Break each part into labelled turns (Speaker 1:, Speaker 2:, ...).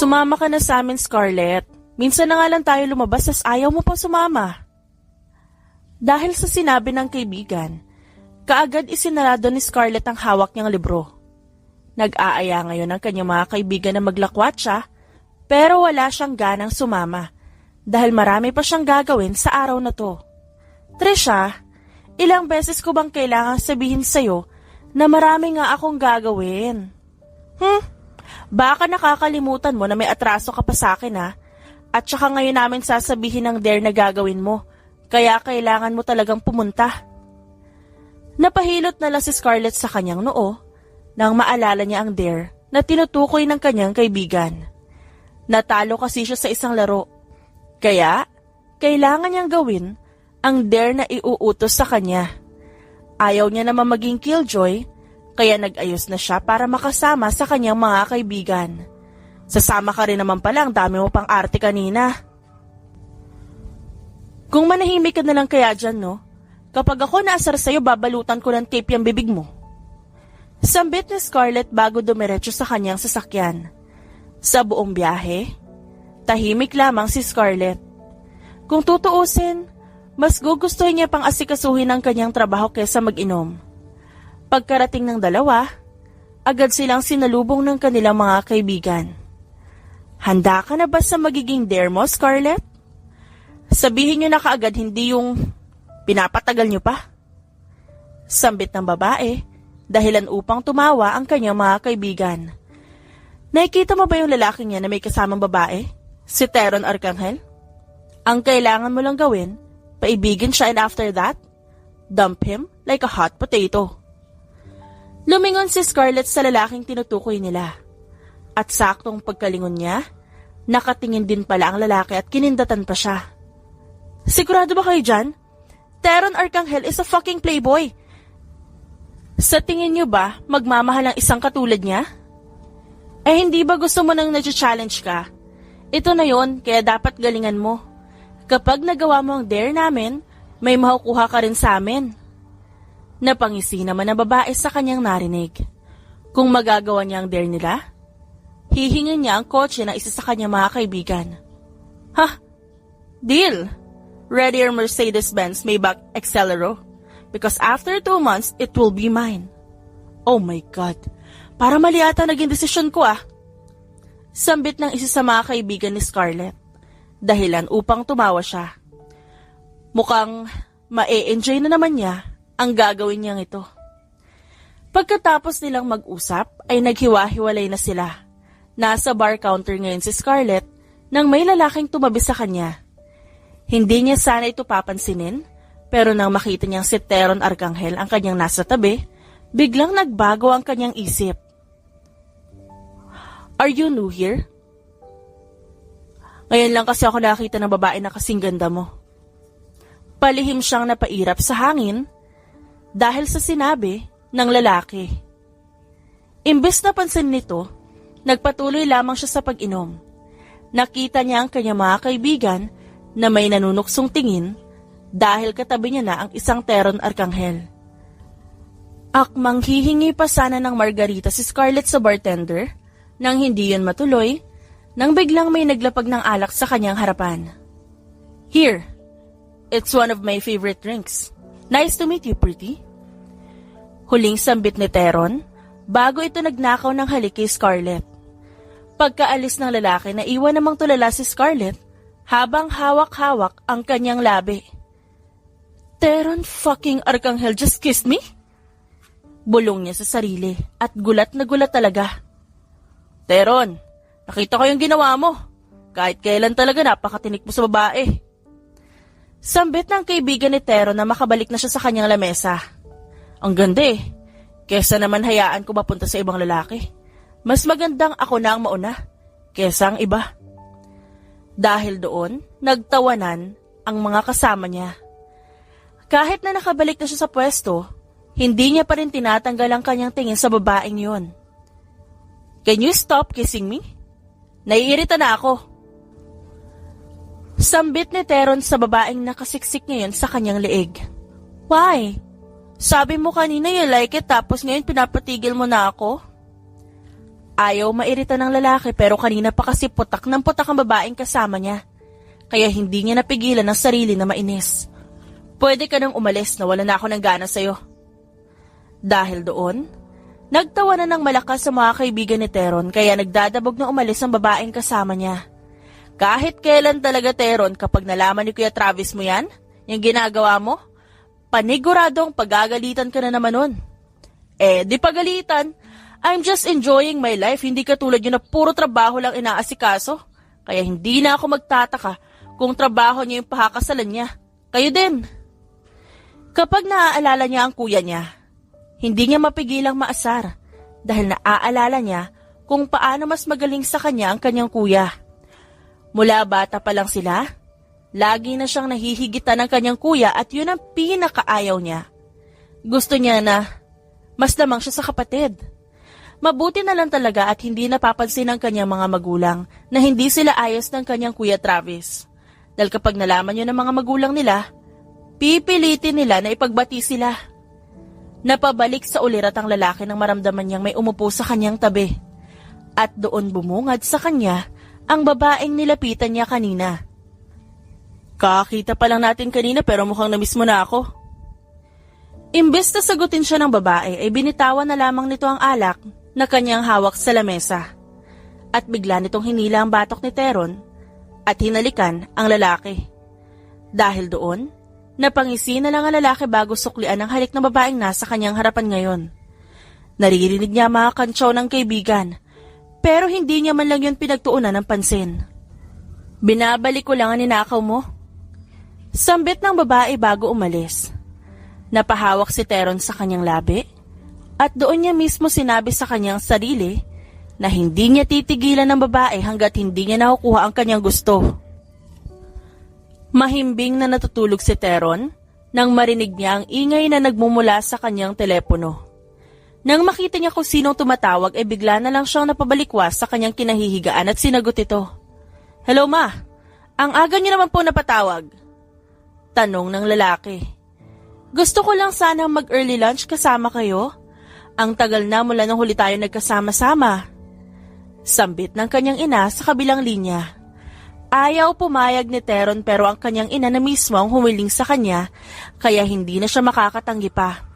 Speaker 1: Sumama ka na sa amin, Scarlett. Minsan na nga lang tayo lumabas as ayaw mo pa sumama. Dahil sa sinabi ng kaibigan, kaagad isinarado ni Scarlett ang hawak niyang libro. Nag-aaya ngayon ang kanyang mga kaibigan na maglakwat siya, pero wala siyang ganang sumama dahil marami pa siyang gagawin sa araw na to. Trisha, ilang beses ko bang kailangang sabihin sa'yo na marami nga akong gagawin? Baka nakakalimutan mo na may atraso ka pa sa akin ha? At saka ngayon namin sasabihin ng dare na gagawin mo, kaya kailangan mo talagang pumunta. Napahilot na lang si Scarlett sa kanyang noo nang maalala niya ang dare na tinutukoy ng kanyang kaibigan. Natalo kasi siya sa isang laro, kaya kailangan niyang gawin ang dare na iuutos sa kanya. Ayaw niya naman maging killjoy, kaya nag-ayos na siya para makasama sa kanyang mga kaibigan. Sasama ka rin naman pala, ang dami mo pang arte kanina. Kung manahimik ka na lang kaya dyan, no? Kapag ako naasar sa'yo, babalutan ko ng tape yung bibig mo. Sambit ni Scarlett bago dumiretso sa kanyang sasakyan. Sa buong biyahe, tahimik lamang si Scarlett. Kung tutuusin, mas gugustuhin niya pang asikasuhin ang kanyang trabaho kesa mag-inom. Pagkarating ng dalawa, agad silang sinalubong ng kanilang mga kaibigan. Handa ka na ba sa magiging dare mo, Scarlett? Sabihin niyo na kaagad, hindi yung pinapatagal niyo pa. Sambit ng babae, dahilan upang tumawa ang kanyang mga kaibigan. Nakikita mo ba yung lalaking niya na may kasamang babae? Si Teron Arcangel? Ang kailangan mo lang gawin, paibigin siya and after that, dump him like a hot potato. Lumingon si Scarlett sa lalaking tinutukoy nila. At saktong pagkalingon niya, nakatingin din pala ang lalaki at kinindatan pa siya. Sigurado ba kayo dyan? Teron Arcangel is a fucking playboy. Sa tingin niyo ba, magmamahal ang isang katulad niya? Eh hindi ba gusto mo nang nag-challenge ka? Ito na yon, kaya dapat galingan mo. Kapag nagawa mo ang dare namin, may makukuha ka rin sa amin. Napangisi naman ang babae sa kanyang narinig. Kung magagawa niya ang dare nila, hihingin niya ang kotse ng isa sa kanyang mga kaibigan. Deal! Ready your Mercedes-Benz Maybach Excelero? Because after 2 months, it will be mine. Oh my God! Para mali ata naging desisyon ko Sambit ng isa sa mga kaibigan ni Scarlett. Dahilan upang tumawa siya. Mukhang ma-e-enjoy na naman niya ang gagawin niyang ito. Pagkatapos nilang mag-usap, ay naghiwa-hiwalay na sila. Nasa bar counter ngayon si Scarlett nang may lalaking tumabi sa kanya. Hindi niya sana ito papansinin, pero nang makita niyang si Teron Arcangel ang kanyang nasa tabi, biglang nagbago ang kanyang isip. Are you new here? Ngayon lang kasi ako nakita ng babae na kasing ganda mo. Palihim siyang napairap sa hangin dahil sa sinabi ng lalaki. Imbes na pansin nito, nagpatuloy lamang siya sa pag-inom. Nakita niya ang kanyang mga kaibigan na may nanunuksong tingin dahil katabi niya na ang isang Teron Arcangel. Akmang hihingi pa sana ng margarita si Scarlett sa bartender nang hindi yun matuloy nang biglang may naglapag ng alak sa kanyang harapan. Here, it's one of my favorite drinks. Nice to meet you, pretty. Huling sambit ni Teron bago ito nagnakaw ng halik kay Scarlett. Pagkaalis ng lalaki, naiwan namang tulala si Scarlett habang hawak-hawak ang kanyang labi. Teron fucking Arcangel just kissed me? Bulong niya sa sarili at gulat na gulat talaga. Teron, nakita ko yung ginawa mo. Kahit kailan talaga napakatinik mo sa babae. Sambit ng kaibigan ni Teron na makabalik na siya sa kanyang lamesa. Ang ganda kesa naman hayaan ko mapunta sa ibang lalaki. Mas magandang ako na ang mauna kesa ang iba. Dahil doon, nagtawanan ang mga kasama niya. Kahit na nakabalik na siya sa pwesto, hindi niya pa rin tinatanggal ang kanyang tingin sa babaeng yun. Can you stop kissing me? Naiirita na ako. Sambit ni Teron sa babaeng nakasiksik ngayon sa kanyang leeg. Why? Sabi mo kanina you like it tapos ngayon pinapatigil mo na ako? Ayaw mairita ng lalaki pero kanina pa kasi putak ng putak ang babaeng kasama niya. Kaya hindi niya napigilan ang sarili na mainis. Pwede ka nang umalis na wala na ako ng gana sa'yo. Dahil doon, nagtawanan ng malakas sa mga kaibigan ni Teron kaya nagdadabog na umalis ang babaeng kasama niya. Kahit kailan talaga Teron kapag nalaman ni Kuya Travis mo yan, yung ginagawa mo, paniguradong pagagalitan ka na naman nun. Di pagalitan, I'm just enjoying my life, hindi katulad yun na puro trabaho lang inaasikaso. Kaya hindi na ako magtataka kung trabaho niya yung pahakasalan niya. Kayo din. Kapag naaalala niya ang kuya niya, hindi niya mapigilang maasar dahil naaalala niya kung paano mas magaling sa kanya ang kanyang kuya. Mula bata pa lang sila, lagi na siyang nahihigitan ng kanyang kuya at yun ang pinakaayaw niya. Gusto niya na mas lamang siya sa kapatid. Mabuti na lang talaga at hindi napapansin ng kanyang mga magulang na hindi sila ayos ng kanyang Kuya Travis. Dahil kapag nalaman yun ng mga magulang nila, pipilitin nila na ipagbati sila. Napabalik sa ulirat ang lalaki nang maramdaman niyang may umupo sa kanyang tabi. At doon bumungad sa kanya ang babaeng nilapitan niya kanina. Kakita pa lang natin kanina pero mukhang namiss mo na ako. Imbes na sagutin siya ng babae ay binitawan na lamang nito ang alak na kanyang hawak sa lamesa. At bigla nitong hinila ang batok ni Teron at hinalikan ang lalaki. Dahil doon, napangisi na lang ang lalaki bago suklian ang halik ng babaeng nasa kanyang harapan ngayon. Naririnig niya mga kantsaw ng kaibigan, pero hindi niya man lang yun pinagtuunan ng pansin. Binabalik ko lang ang ninakaw mo. Sambit ng babae bago umalis. Napahawak si Teron sa kanyang labi at doon niya mismo sinabi sa kanyang sarili na hindi niya titigilan ng babae hanggat hindi niya nakukuha ang kanyang gusto. Mahimbing na natutulog si Teron nang marinig niya ang ingay na nagmumula sa kanyang telepono. Nang makita niya kung sinong tumatawag ay bigla na lang siyang napabalikwas sa kanyang kinahihigaan at sinagot ito. Hello ma, ang aga niyo naman po napatawag. Tanong ng lalaki. Gusto ko lang sana mag-early lunch kasama kayo. Ang tagal na mula nung huli tayo nagkasama-sama. Sambit ng kanyang ina sa kabilang linya. Ayaw pumayag ni Teron pero ang kanyang ina na mismo ang humiling sa kanya kaya hindi na siya makakatanggi pa.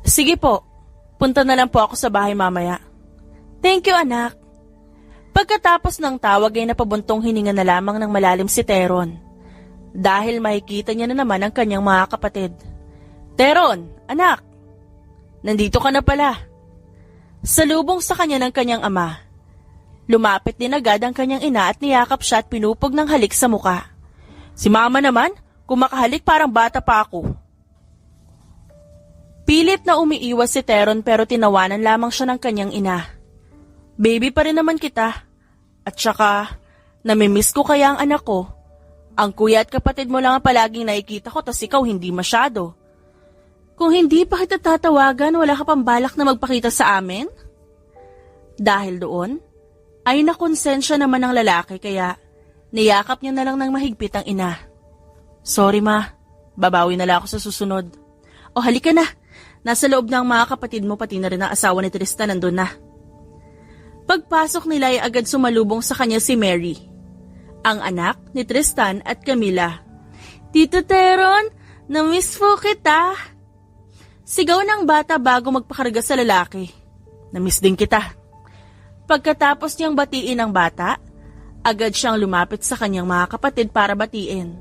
Speaker 1: Sige po, punta na lang po ako sa bahay mamaya. Thank you anak. Pagkatapos ng tawag ay napabuntong hininga na lamang ng malalim si Teron. Dahil makikita niya na naman ang kanyang mga kapatid. Teron, anak! Nandito ka na pala. Salubong sa kanya ng kanyang ama. Lumapit din agad ang kanyang ina at niyakap siya at pinupog ng halik sa muka. Si mama naman, kumakahalik parang bata pa ako. Pilit na umiiwas si Teron pero tinawanan lamang siya ng kanyang ina. Baby pa rin naman kita. At saka, namimiss ko kaya ang anak ko. Ang kuya at kapatid mo lang ang palaging nakikita ko tas ikaw hindi masyado. Kung hindi pa kita tatawagan, wala ka pang balak na magpakita sa amin? Dahil doon, ay nakonsensya naman ng lalaki kaya niyakap niya na lang ng mahigpit ang ina. Sorry ma, babawi na lang ako sa susunod. O halika na, nasa loob ng mga kapatid mo pati na rin ang asawa ni Tristan nandun na. Pagpasok nila ay agad sumalubong sa kanya si Mary, ang anak ni Tristan at Camila. Tito Teron, na-miss po kita. Sigaw ng bata bago magpakarga sa lalaki. Na-miss din kita. Pagkatapos niyang batiin ang bata, agad siyang lumapit sa kanyang mga kapatid para batiin.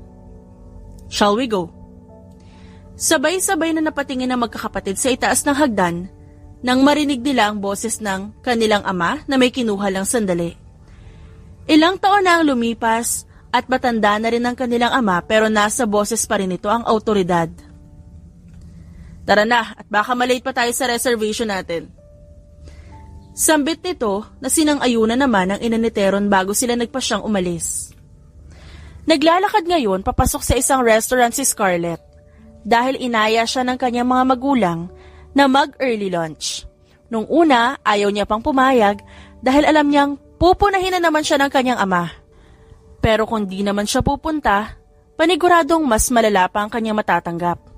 Speaker 1: Shall we go? Sabay-sabay na napatingin ang magkakapatid sa itaas ng hagdan nang marinig nila ang boses ng kanilang ama na may kinuha lang sandali. Ilang taon na ang lumipas at matanda na rin ang kanilang ama pero nasa boses pa rin ito ang autoridad. Tara na at baka malate pa tayo sa reservation natin. Sambit nito na sinang-ayunan naman ang ina ni Teron bago sila nagpasyang umalis. Naglalakad ngayon papasok sa isang restaurant si Scarlett dahil inaya siya ng kanyang mga magulang na mag-early lunch. Nung una, ayaw niya pang pumayag dahil alam niyang pupunahin na naman siya ng kanyang ama. Pero kung di naman siya pupunta, paniguradong mas malala pa ang kanyang matatanggap.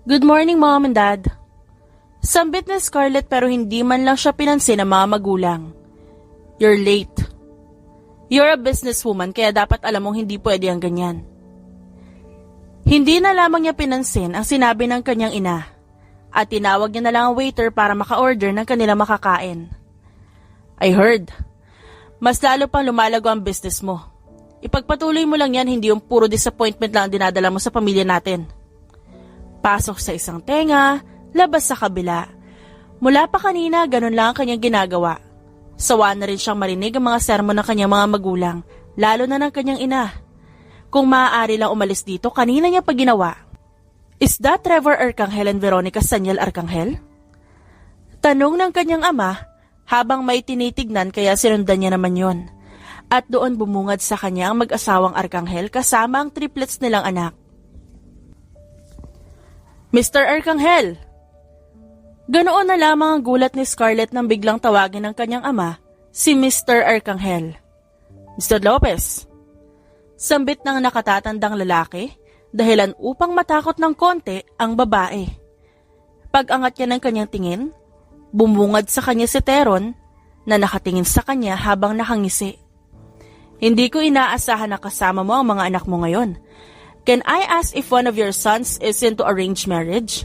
Speaker 1: Good morning, Mom and Dad. Sambit ni Scarlett pero hindi man lang siya pinansin ng mga magulang. You're late. You're a businesswoman kaya dapat alam mong hindi pwede ang ganyan. Hindi na lamang niya pinansin ang sinabi ng kanyang ina at tinawag niya na lang ang waiter para maka-order ng kanilang makakain. I heard. Mas lalo pang lumalago ang business mo. Ipagpatuloy mo lang yan, hindi yung puro disappointment lang ang dinadala mo sa pamilya natin. Pasok sa isang tenga, labas sa kabila. Mula pa kanina, ganun lang ang kanyang ginagawa. Sawa na rin siyang marinig ang mga sermon ng kanyang mga magulang, lalo na ng kanyang ina. Kung maaari lang umalis dito, kanina niya pa ginawa. Is that Trevor Arcangel and Veronica Saniel Arcangel? Tanong ng kanyang ama habang may tinitignan kaya sinundan niya naman yon. At doon bumungad sa kanya ang mag-asawang Arcangel kasama ang triplets nilang anak. Mr. Arcangel! Ganoon na lamang ang gulat ni Scarlett nang biglang tawagin ng kanyang ama, si Mr. Arcangel. Mr. Lopez. Sambit ng nakatatandang lalaki, dahilan upang matakot ng konti ang babae. Pag-angat niya ng kanyang tingin, bumungad sa kanya si Teron na nakatingin sa kanya habang nakangisi. Hindi ko inaasahan na kasama mo ang mga anak mo ngayon. Can I ask if one of your sons is into arranged marriage?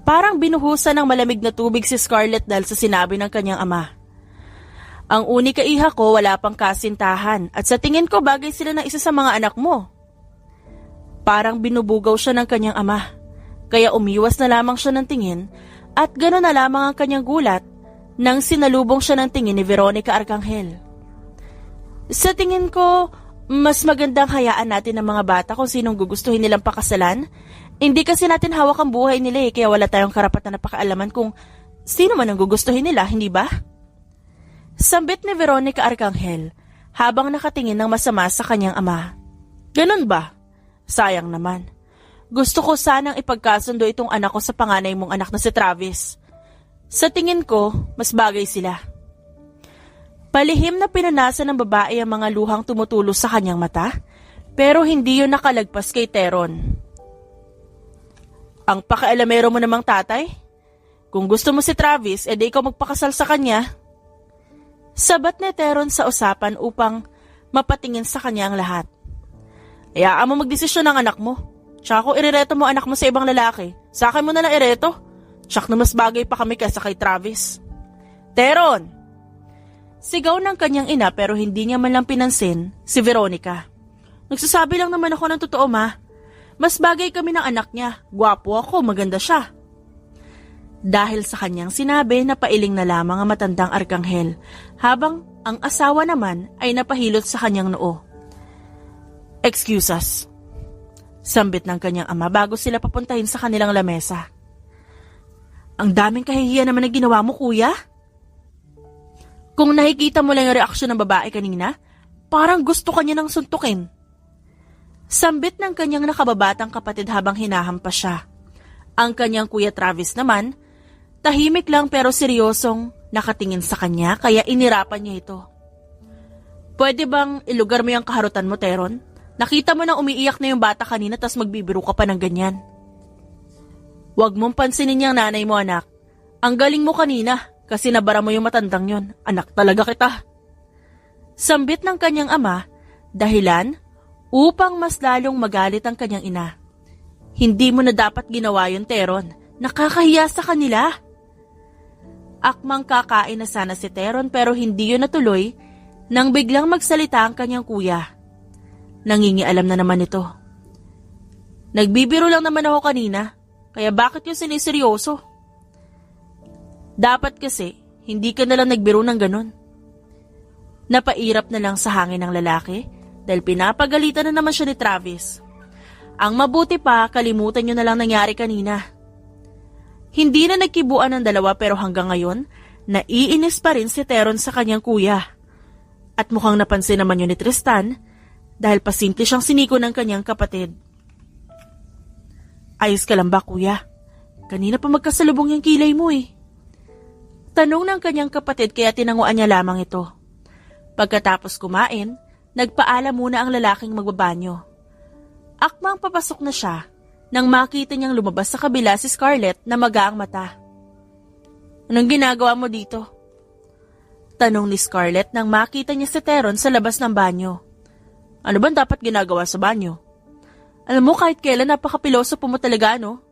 Speaker 1: Parang binuhusan ng malamig na tubig si Scarlett dahil sa sinabi ng kanyang ama. Ang unika iha ko wala pang kasintahan at sa tingin ko bagay sila ng isa sa mga anak mo. Parang binubugaw siya ng kanyang ama, kaya umiwas na lamang siya ng tingin at gano'n na lamang ang kanyang gulat nang sinalubong siya ng tingin ni Veronica Arcangel. Sa tingin ko, mas magandang hayaan natin ang mga bata kung sinong gugustuhin nilang pakasalan. Hindi kasi natin hawak ang buhay nila kaya wala tayong karapatan na pakialaman kung sino man ang gugustuhin nila, hindi ba? Sambit ni Veronica Arcangel habang nakatingin ng masama sa kanyang ama. Ganun ba? Sayang naman. Gusto ko sanang ipagkasundo itong anak ko sa panganay mong anak na si Travis. Sa tingin ko, mas bagay sila. Palihim na pinunasan ng babae ang mga luhang tumutulo sa kanyang mata, pero hindi yun nakalagpas kay Teron. Ang pakialamero mo namang tatay? Kung gusto mo si Travis, edi ikaw magpakasal sa kanya. Sabat ni Teron sa usapan upang mapatingin sa kanya ang lahat. Hayaan mo magdesisyon ng anak mo. Tsaka kung irereto mo anak mo sa ibang lalaki, sa akin mo na lang ireto. Tsak na mas bagay pa kami kaysa kay Travis. Teron! Sigaw ng kanyang ina pero hindi niya man lang pinansin si Veronica. Nagsasabi lang naman ako ng totoo, ma. Mas bagay kami ng anak niya. Gwapo ako, maganda siya. Dahil sa kanyang sinabi, napailing na lamang ang matandang Arcangel, habang ang asawa naman ay napahilot sa kanyang noo. Excuse us. Sambit ng kanyang ama bago sila papuntahin sa kanilang lamesa. Ang daming kahihiyan naman na ginawa mo, kuya. Kung nakikita mo lang yung reaksyon ng babae kanina, parang gusto kanya nang suntukin. Sambit ng kanyang nakababatang kapatid habang hinahampas siya. Ang kanyang kuya Travis naman, tahimik lang pero seryosong nakatingin sa kanya kaya inirapan niya ito. Pwede bang ilugar mo yung kaharutan mo, Teron? Nakita mo nang umiiyak na yung bata kanina tas magbibiro ka pa ng ganyan. Huwag mong pansinin yung nanay mo, anak. Ang galing mo kanina. Kasi nabara mo yung matandang yon. Anak talaga kita. Sambit ng kanyang ama, dahilan upang mas lalong magalit ang kanyang ina. Hindi mo na dapat ginawa yun, Teron. Nakakahiya sa kanila. Akmang kakain na sana si Teron pero hindi yun natuloy nang biglang magsalita ang kanyang kuya. Nangingialam na naman ito. Nagbibiro lang naman ako kanina, kaya bakit yung siniseryoso? Dapat kasi, hindi ka nalang nagbiro ng ganon. Napairap na lang sa hangin ng lalaki dahil pinapagalitan na naman siya ni Travis. Ang mabuti pa, kalimutan nyo na lang nangyari kanina. Hindi na nagkibuan ng dalawa pero hanggang ngayon, naiinis pa rin si Teron sa kanyang kuya. At mukhang napansin naman yun ni Tristan dahil pasimple siyang siniko ng kanyang kapatid. Ayos ka lang ba, kuya? Kanina pa magkasalubong yung kilay mo eh. Tanong ng kanyang kapatid kaya tinanguan niya lamang ito. Pagkatapos kumain, nagpaalam muna ang lalaking magbabanyo. Akmang papasok na siya nang makita niyang lumabas sa kabila si Scarlett na magaang mata. Anong ginagawa mo dito? Tanong ni Scarlett nang makita niya si Teron sa labas ng banyo. Ano bang dapat ginagawa sa banyo? Alam mo, kahit kailan napaka-pilosopo mo talaga, no?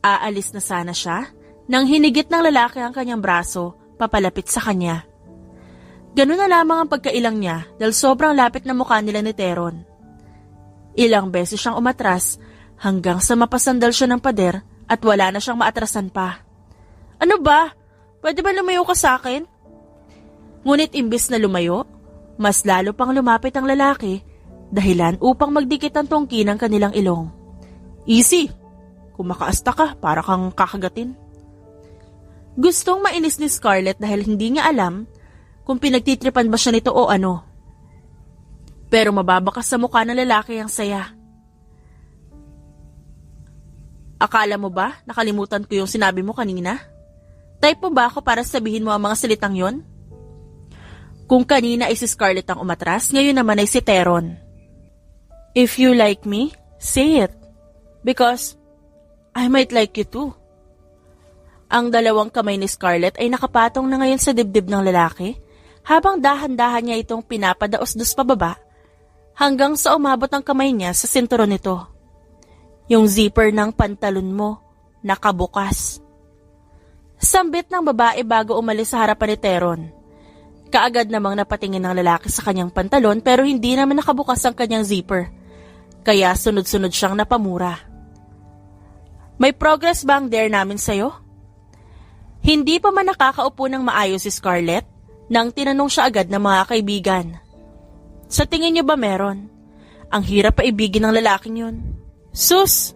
Speaker 1: Aalis na sana siya nang hinigit ng lalaki ang kanyang braso papalapit sa kanya. Ganun na lamang ang pagkailang niya dahil sobrang lapit na mukha nila ni Teron. Ilang beses siyang umatras hanggang sa mapasandal siya ng pader at wala na siyang maatrasan pa. Ano ba? Pwede ba lumayo ka sa akin? Ngunit imbis na lumayo, mas lalo pang lumapit ang lalaki dahilan upang magdikit ang tungki ng kanilang ilong. Easy! Kung makaasta ka, para kang kakagatin. Gustong mainis ni Scarlett dahil hindi niya alam kung pinagtitripan ba siya nito o ano. Pero mababakas sa mukha ng lalaki ang saya. Akala mo ba nakalimutan ko yung sinabi mo kanina? Type mo ba ako para sabihin mo ang mga salitang yon? Kung kanina ay si Scarlett ang umatras, ngayon naman ay si Teron. If you like me, say it. Because I might like you too. Ang dalawang kamay ni Scarlett ay nakapatong na ngayon sa dibdib ng lalaki habang dahan-dahan niya itong pinapadaos-dos pababa hanggang sa umabot ang kamay niya sa sinturon nito. Yung zipper ng pantalon mo nakabukas. Sambit ng babae bago umalis sa harapan ni Teron. Kaagad namang napatingin ng lalaki sa kanyang pantalon pero hindi naman nakabukas ang kanyang zipper. Kaya sunod-sunod siyang napamura. May progress ba ang dare namin sa'yo? Hindi pa man nakakaupo ng maayos si Scarlett nang tinanong siya agad ng mga kaibigan. Sa tingin niyo ba meron? Ang hirap pa ibigin ng lalaking yun. Sus!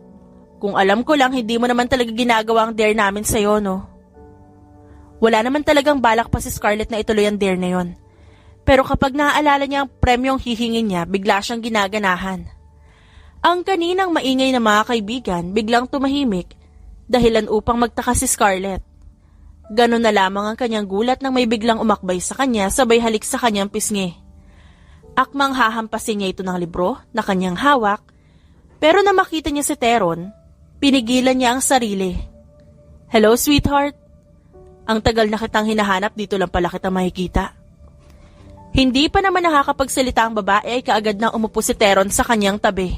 Speaker 1: Kung alam ko lang hindi mo naman talaga ginagawa ang dare namin sa'yo, no? Wala naman talagang balak pa si Scarlett na ituloy ang dare na yon. Pero kapag naaalala niya ang premyong hihingin niya, bigla siyang ginaganahan. Ang kaninang maingay na mga kaibigan biglang tumahimik dahilan upang magtaka si Scarlett. Ganon na lamang ang kanyang gulat nang may biglang umakbay sa kanya sabay halik sa kanyang pisngi. Akmang hahampasin niya ito ng libro na kanyang hawak, pero na makita niya si Teron, pinigilan niya ang sarili. Hello, sweetheart? Ang tagal na kitang hinahanap, dito lang pala kita makikita. Hindi pa naman nakakapagsalita ang babae ay kaagad na umupo si Teron sa kanyang tabi.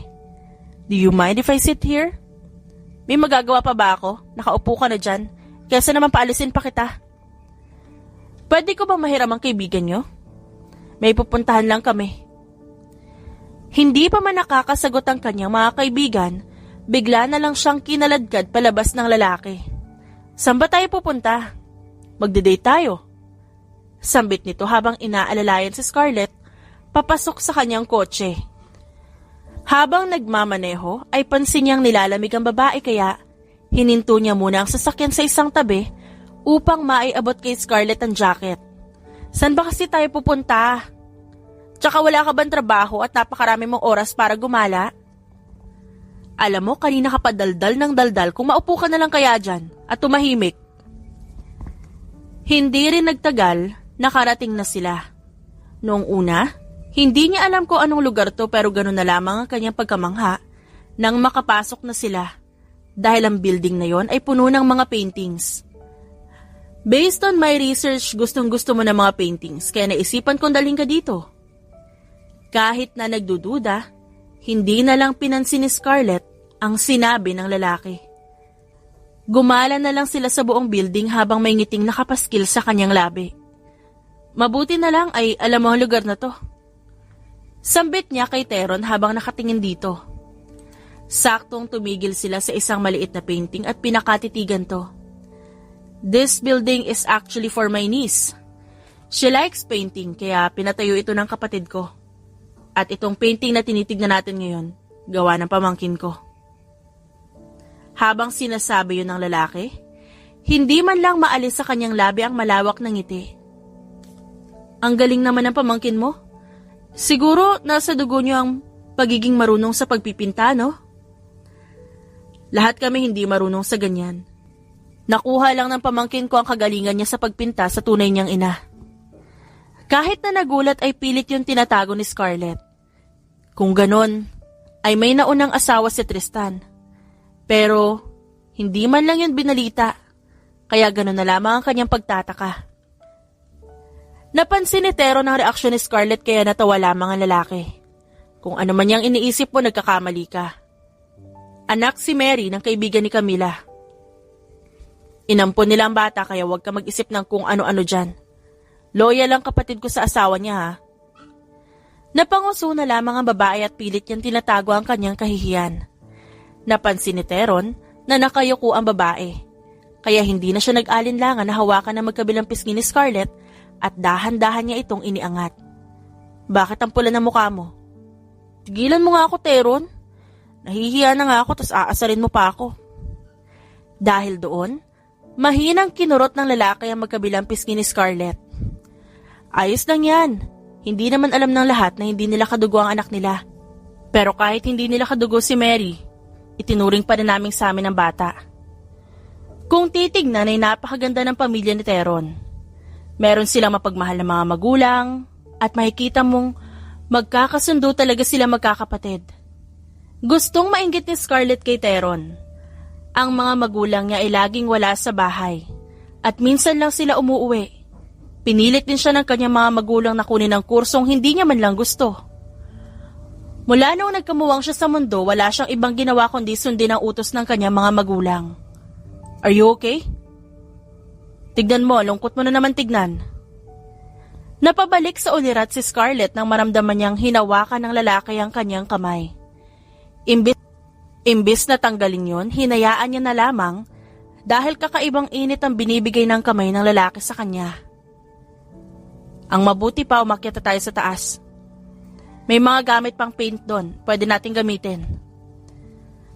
Speaker 1: Do you mind if I sit here? May magagawa pa ba ako? Nakaupo ka na dyan. Kesa naman paalisin pa kita. Pwede ko bang mahiram ang kaibigan nyo? May pupuntahan lang kami. Hindi pa man nakakasagot ang kanyang mga kaibigan, bigla na lang siyang kinaladkad palabas ng lalaki. Saan ba tayo pupunta? Magde-date tayo. Sambit nito habang inaalalayan si Scarlett papasok sa kanyang kotse. Habang nagmamaneho ay pansin niyang nilalamig ang babae kaya hininto niya muna ang sasakyan sa isang tabi upang maiabot kay Scarlett ang jacket. Saan ba kasi tayo pupunta? Tsaka wala ka bang trabaho at napakarami mong oras para gumala? Alam mo, kanina ka pa daldal ng daldal kung maupo ka na lang kaya dyan at tumahimik. Hindi rin nagtagal, nakarating na sila. Noong una, hindi niya alam kung anong lugar to pero gano'n na lamang ang kanyang pagkamangha nang makapasok na sila dahil ang building na yon ay puno ng mga paintings. Based on my research, gustong-gusto mo ng mga paintings kaya naisipan kong dalhin ka dito. Kahit na nagdududa, hindi na lang pinansin ni Scarlett ang sinabi ng lalaki. Gumala na lang sila sa buong building habang may ngiting nakapaskil sa kanyang labi. Mabuti na lang ay alam mo ang lugar na to. Sambit niya kay Teron habang nakatingin dito. Saktong tumigil sila sa isang maliit na painting at pinakatitigan to. This building is actually for my niece. She likes painting kaya pinatayo ito ng kapatid ko. At itong painting na tinitignan natin ngayon, gawa ng pamangkin ko. Habang sinasabi yun ng lalaki, hindi man lang maalis sa kanyang labi ang malawak ng ngiti. Ang galing naman ng pamangkin mo. Siguro nasa dugo niyo ang pagiging marunong sa pagpipinta, no? Lahat kami hindi marunong sa ganyan. Nakuha lang ng pamangkin ko ang kagalingan niya sa pagpinta sa tunay niyang ina. Kahit na nagulat ay pilit yung tinatago ni Scarlett. Kung ganon, ay may naunang asawa si Tristan. Pero, hindi man lang yun binalita, kaya gano'n na lamang ang kanyang pagtataka. Napansin ni Teron ang reaksyon ni Scarlett kaya natawa lamang ang lalaki. Kung ano man niyang iniisip mo, nagkakamali ka. Anak si Mary ng kaibigan ni Camila. Inampon nila ang bata kaya huwag ka mag-isip ng kung ano-ano dyan. Loyal ang kapatid ko sa asawa niya ha. Napanguso na lamang ang babae at pilit niyang tinatago ang kanyang kahihiyan. Napansin ni Teron na nakayuko ang babae. Kaya hindi na siya nag-alinlangan na hawakan ang magkabilang pisngi ni Scarlett at dahan-dahan niya itong iniangat. Bakit ang pula ng mukha mo? Tigilan mo nga ako, Teron. Nahihiya na nga ako tas aasarin mo pa ako. Dahil doon, mahinang kinurot ng lalaki ang magkabilang pisngi ni Scarlett. Ayos lang yan. Hindi naman alam ng lahat na hindi nila kadugo ang anak nila. Pero kahit hindi nila kadugo si Mary, itinuring pa rin namin sa amin ang bata. Kung titignan ay napakaganda ng pamilya ni Teron. Meron silang mapagmahal na mga magulang at makikita mong magkakasundo talaga sila magkakapatid. Gustong mainggit ni Scarlett kay Teron. Ang mga magulang niya ay laging wala sa bahay at minsan lang sila umuuwi. Pinilit din siya ng kanyang mga magulang na kunin ang kursong hindi niya man lang gusto. Mula nung nagkamuwang siya sa mundo, wala siyang ibang ginawa kundi sundin ang utos ng kanyang mga magulang. Are you okay? Tignan mo, lungkot mo na naman tignan. Napabalik sa ulirat si Scarlett nang maramdaman niyang hinawakan ng lalaki ang kanyang kamay. Imbis na tanggalin yon, hinayaan niya na lamang dahil kakaibang init ang binibigay ng kamay ng lalaki sa kanya. Ang mabuti pa, umakyat na tayo sa taas. May mga gamit pang paint doon, pwede nating gamitin.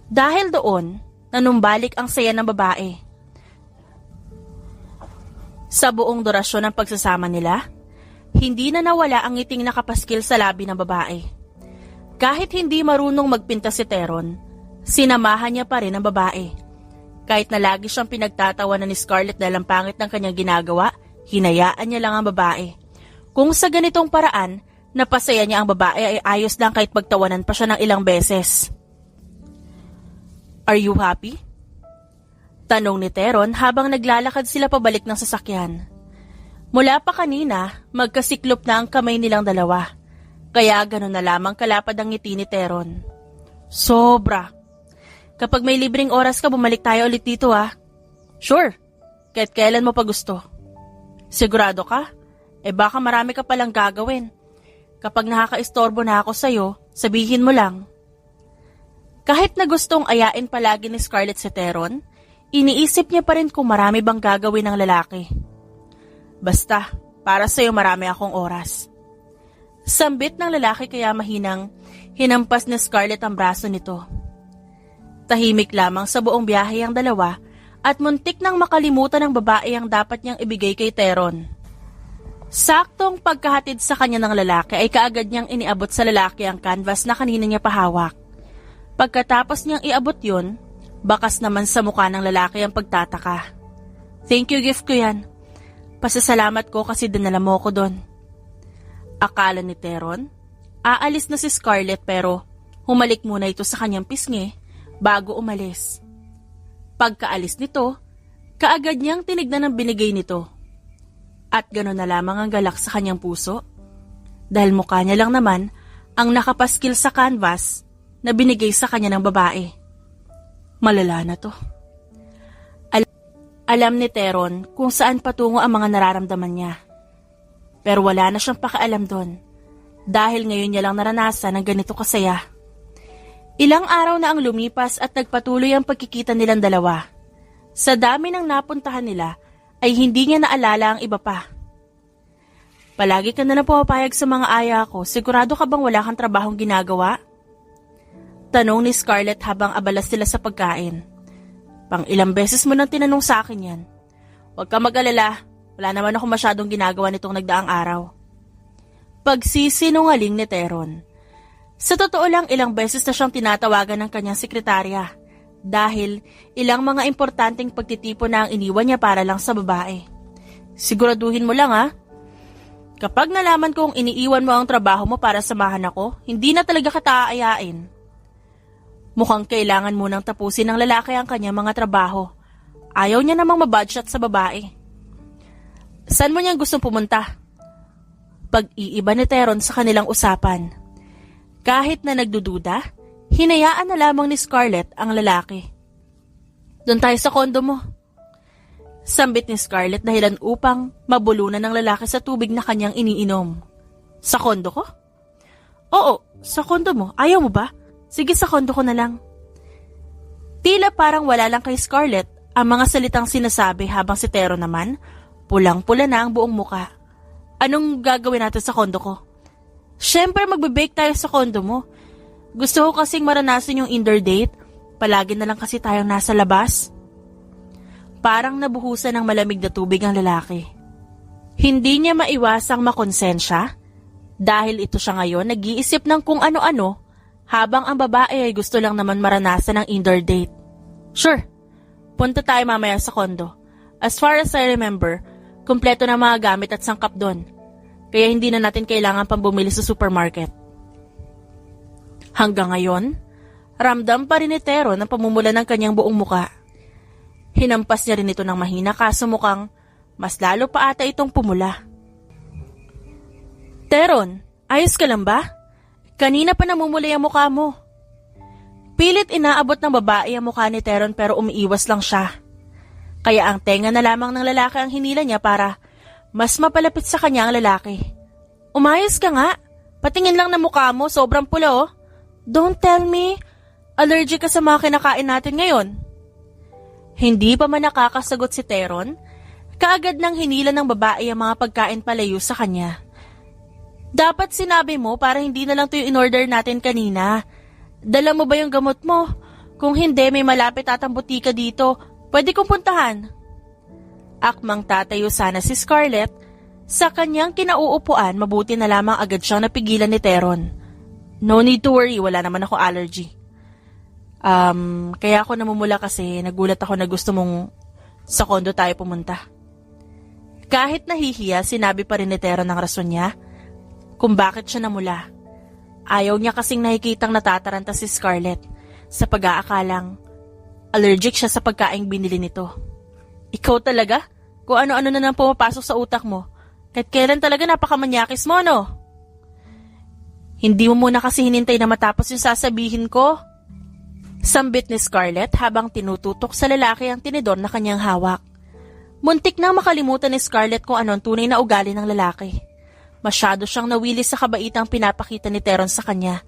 Speaker 1: Dahil doon, nanumbalik ang saya ng babae. Sa buong durasyon ng pagsasama nila, hindi na nawala ang ngiting nakapaskil sa labi ng babae. Kahit hindi marunong magpinta si Teron, sinamahan niya pa rin ang babae. Kahit na lagi siyang pinagtatawanan ni Scarlett dahil ang pangit ng kanyang ginagawa, hinayaan niya lang ang babae. Kung sa ganitong paraan, napasaya niya ang babae ay ayos lang kahit pagtawanan pa siya ng ilang beses. Are you happy? Tanong ni Teron habang naglalakad sila pabalik ng sasakyan. Mula pa kanina, magkasiklop na ang kamay nilang dalawa. Kaya ganun na lamang kalapad ang ngiti ni Teron. Sobra. Kapag may libreng oras ka, bumalik tayo ulit dito ha. Sure. Kahit kailan mo pa gusto. Sigurado ka? Baka marami ka palang gagawin. Kapag nakakaistorbo na ako sa'yo, sabihin mo lang. Kahit na gustong ayain palagi ni Scarlett si Teron, iniisip niya pa rin kung marami bang gagawin ng lalaki. Basta, para sa'yo marami akong oras. Sambit ng lalaki kaya mahinang hinampas ni Scarlett ang braso nito. Tahimik lamang sa buong biyahe ang dalawa at muntik nang makalimutan ng babae ang dapat niyang ibigay kay Teron. Saktong pagkahatid sa kanya ng lalaki ay kaagad niyang iniabot sa lalaki ang canvas na kanina niya pahawak. Pagkatapos niyang iabot yun, bakas naman sa mukha ng lalaki ang pagtataka. Thank you, gift ko yan. Pasasalamat ko kasi dinala mo ko doon. Akala ni Teron, aalis na si Scarlett pero humalik muna ito sa kanyang pisngi bago umalis. Pagkaalis nito, kaagad niyang tinignan ang binigay nito. At gano'n na lamang ang galak sa kanyang puso. Dahil mukha niya lang naman ang nakapaskil sa canvas na binigay sa kanya ng babae. Malala na to. Alam ni Teron kung saan patungo ang mga nararamdaman niya. Pero wala na siyang pakialam doon. Dahil ngayon niya lang naranasan ang ganito kasaya. Ilang araw na ang lumipas at nagpatuloy ang pagkikita nilang dalawa. Sa dami ng napuntahan nila, ay hindi niya naalala ang iba pa. Palagi ka na lang pumapayag sa mga aya ko, sigurado ka bang wala kang trabahong ginagawa? Tanong ni Scarlett habang abala sila sa pagkain. Pang ilang beses mo nang tinanong sa akin yan. Huwag ka mag-alala, wala naman ako masyadong ginagawa nitong nagdaang araw. Pagsisinungaling ni Teron. Sa totoo lang ilang beses na siyang tinatawagan ng kanyang sekretarya. Dahil ilang mga importanteng pagtitipon na ang iniwan niya para lang sa babae. Siguraduhin mo lang ha. Kapag nalaman kong iniiwan mo ang trabaho mo para samahan ako, hindi na talaga kita aayain. Mukhang kailangan munang tapusin ng lalaki ang kanyang mga trabaho. Ayaw niya namang mabudshot sa babae. Saan mo niyang gustong pumunta? pag-iiba ni Teron sa kanilang usapan. Kahit na nagdududa, hinayaan na lamang ni Scarlett ang lalaki. "Doon tayo sa kondo mo." Sambit ni Scarlett dahilan upang mabulunan ng lalaki sa tubig na kanyang iniinom. "Sa kondo ko?" "Oo, sa kondo mo. Ayaw mo ba? Sige, sa kondo ko na lang." Tila parang wala lang kay Scarlett ang mga salitang sinasabi habang si Teron naman, pulang-pula na ang buong muka. "Anong gagawin natin sa kondo ko?" "Siyempre magbe-bake tayo sa kondo mo. Gusto ko kasing maranasan yung indoor date. Palagi na lang kasi tayong nasa labas." Parang nabuhusan ng malamig na tubig ang lalaki. Hindi niya maiwasang makonsensya dahil ito siya ngayon nag-iisip ng kung ano-ano habang ang babae ay gusto lang naman maranasan ng indoor date. "Sure, punta tayo mamaya sa kondo. As far as I remember, kumpleto na mga gamit at sangkap doon. Kaya hindi na natin kailangan pang bumili sa supermarket." Hanggang ngayon, ramdam pa rin ni Teron ang pamumula ng kanyang buong muka. Hinampas niya rin ito ng mahina kaso mukhang mas lalo pa ata itong pumula. "Teron, ayos ka lang ba? Kanina pa namumulay ang mukha mo." Pilit inaabot ng babae ang mukha ni Teron pero umiiwas lang siya. Kaya ang tenga na lamang ng lalaki ang hinila niya para mas mapalapit sa kanya ang lalaki. "Umayos ka nga. Patingin lang na mukha mo, sobrang pula oh. Don't tell me, allergic ka sa mga kinakain natin ngayon." Hindi pa man nakakasagot si Teron, kaagad nang hinila ng babae ang mga pagkain palayo sa kanya. "Dapat sinabi mo para hindi na lang ito yung in-order natin kanina. Dala mo ba yung gamot mo? Kung hindi, may malapit atang butika dito. Pwede kong puntahan." Akmang tatayo sana si Scarlett, sa kanyang kinauupuan mabuti na lamang agad siyang napigilan ni Teron. "No need to worry, wala naman ako allergy. Kaya ako namumula kasi nagulat ako na gusto mong sa kondo tayo pumunta." Kahit nahihiya, sinabi pa rin ni Teron ang rason niya kung bakit siya namula. Ayaw niya kasing nakikitang natataranta si Scarlett sa pag-aakalang allergic siya sa pagkaing binili nito. "Ikaw talaga? Kung ano-ano na nang pumapasok sa utak mo. Kahit kailan talaga napakamanyakis mo, no?" "Hindi mo muna kasi hinintay na matapos yung sasabihin ko." Sambit ni Scarlett habang tinututok sa lalaki ang tinidor na kanyang hawak. Muntik nang makalimutan ni Scarlett kung ano ang tunay na ugali ng lalaki. Masyado siyang nawilis sa kabaitang pinapakita ni Teron sa kanya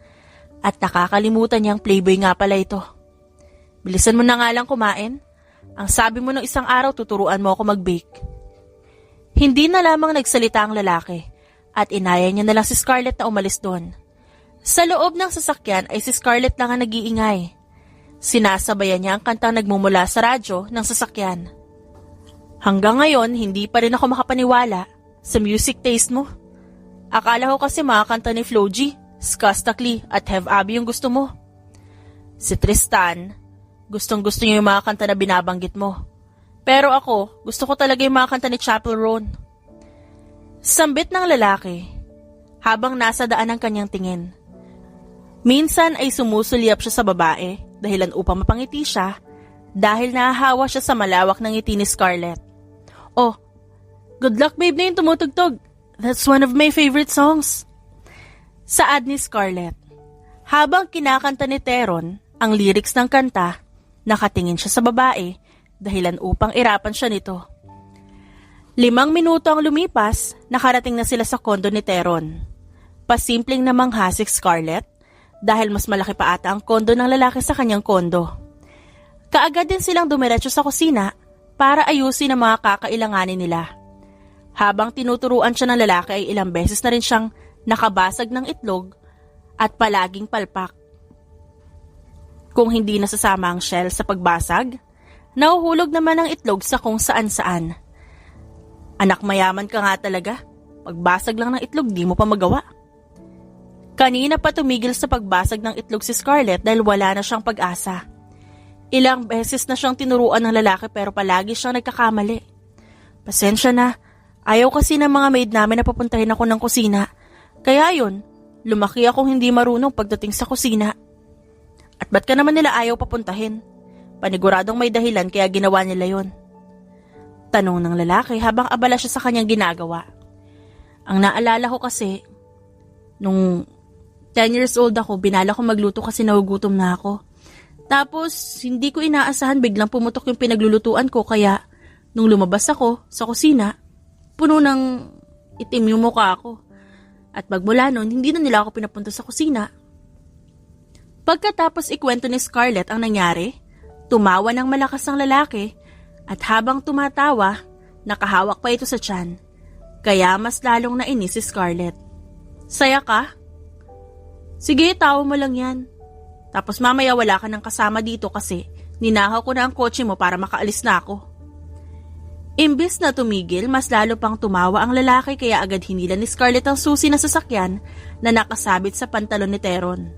Speaker 1: at nakakalimutan niyang playboy nga pala ito. "Bilisan mo na nga lang kumain. Ang sabi mo ng isang araw tuturuan mo ako mag-bake." Hindi na lamang nagsalita ang lalaki at inaya niya na lang si Scarlett na umalis doon. Sa loob ng sasakyan ay si Scarlett lang ang nag-iingay. Sinasabayan niya ang kantang nagmumula sa radyo ng sasakyan. Hanggang ngayon, hindi pa rin ako makapaniwala sa music taste mo. Akala ko kasi mga kanta ni Flo G, Skastakli at Have Abby yung gusto mo. Si Tristan, gustong-gusto niya yung mga kanta na binabanggit mo. Pero ako, gusto ko talaga yung mga kanta ni Chappell Roan. Sambit ng lalaki habang nasa daan ang kanyang tingin. Minsan ay sumusulyap siya sa babae dahilan upang mapangiti siya dahil nahahawa siya sa malawak ng ngiti ni Scarlett. "Oh, good luck babe na yung tumutugtog. That's one of my favorite songs." Saad ni Scarlett. Habang kinakanta ni Teron ang lyrics ng kanta, nakatingin siya sa babae dahilan upang irapan siya nito. 5 minuto ang lumipas, nakarating na sila sa kondo ni Teron. Pasimpleng namang hasik Scarlett dahil mas malaki pa ata ang kondo ng lalaki sa kanyang kondo. Kaagad din silang dumiretso sa kusina para ayusin ang mga kakailanganin nila. Habang tinuturuan siya ng lalaki ay ilang beses na rin siyang nakabasag ng itlog at palaging palpak. Kung hindi nasasama ang shell sa pagbasag, nahuhulog naman ang itlog sa kung saan-saan. Anak mayaman ka nga talaga. Pagbasag lang ng itlog, di mo pa magawa. Kanina pa tumigil sa pagbasag ng itlog si Scarlett dahil wala na siyang pag-asa. Ilang beses na siyang tinuruan ng lalaki pero palagi siyang nagkakamali. "Pasensya na, ayaw kasi ng mga maid namin na papuntahin ako ng kusina. Kaya yun, lumaki akong hindi marunong pagdating sa kusina." "At ba't ka naman nila ayaw papuntahin? Paniguradong may dahilan kaya ginawa nila yon." Tanong ng lalaki habang abala siya sa kanyang ginagawa. Ang naalala ko kasi, nung 10 years old ako, binala ko magluto kasi nagugutom na ako. Tapos, hindi ko inaasahan, biglang pumutok yung pinaglulutuan ko, kaya nung lumabas ako sa kusina, puno ng itim yung mukha ko. At magmula noon, hindi na nila ako pinapunta sa kusina. Pagkatapos ikwento ni Scarlett ang nangyari, tumawa ng malakas ang lalaki at habang tumatawa, nakahawak pa ito sa tiyan. Kaya mas lalong nainis si Scarlett. Saya ka? Sige, tawa mo lang yan. Tapos mamaya wala ka ng kasama dito kasi ninakaw ko na ang kotse mo para makaalis na ako. Imbis na tumigil, mas lalo pang tumawa ang lalaki kaya agad hinila ni Scarlett ang susi na sasakyan na nakasabit sa pantalon ni Teron.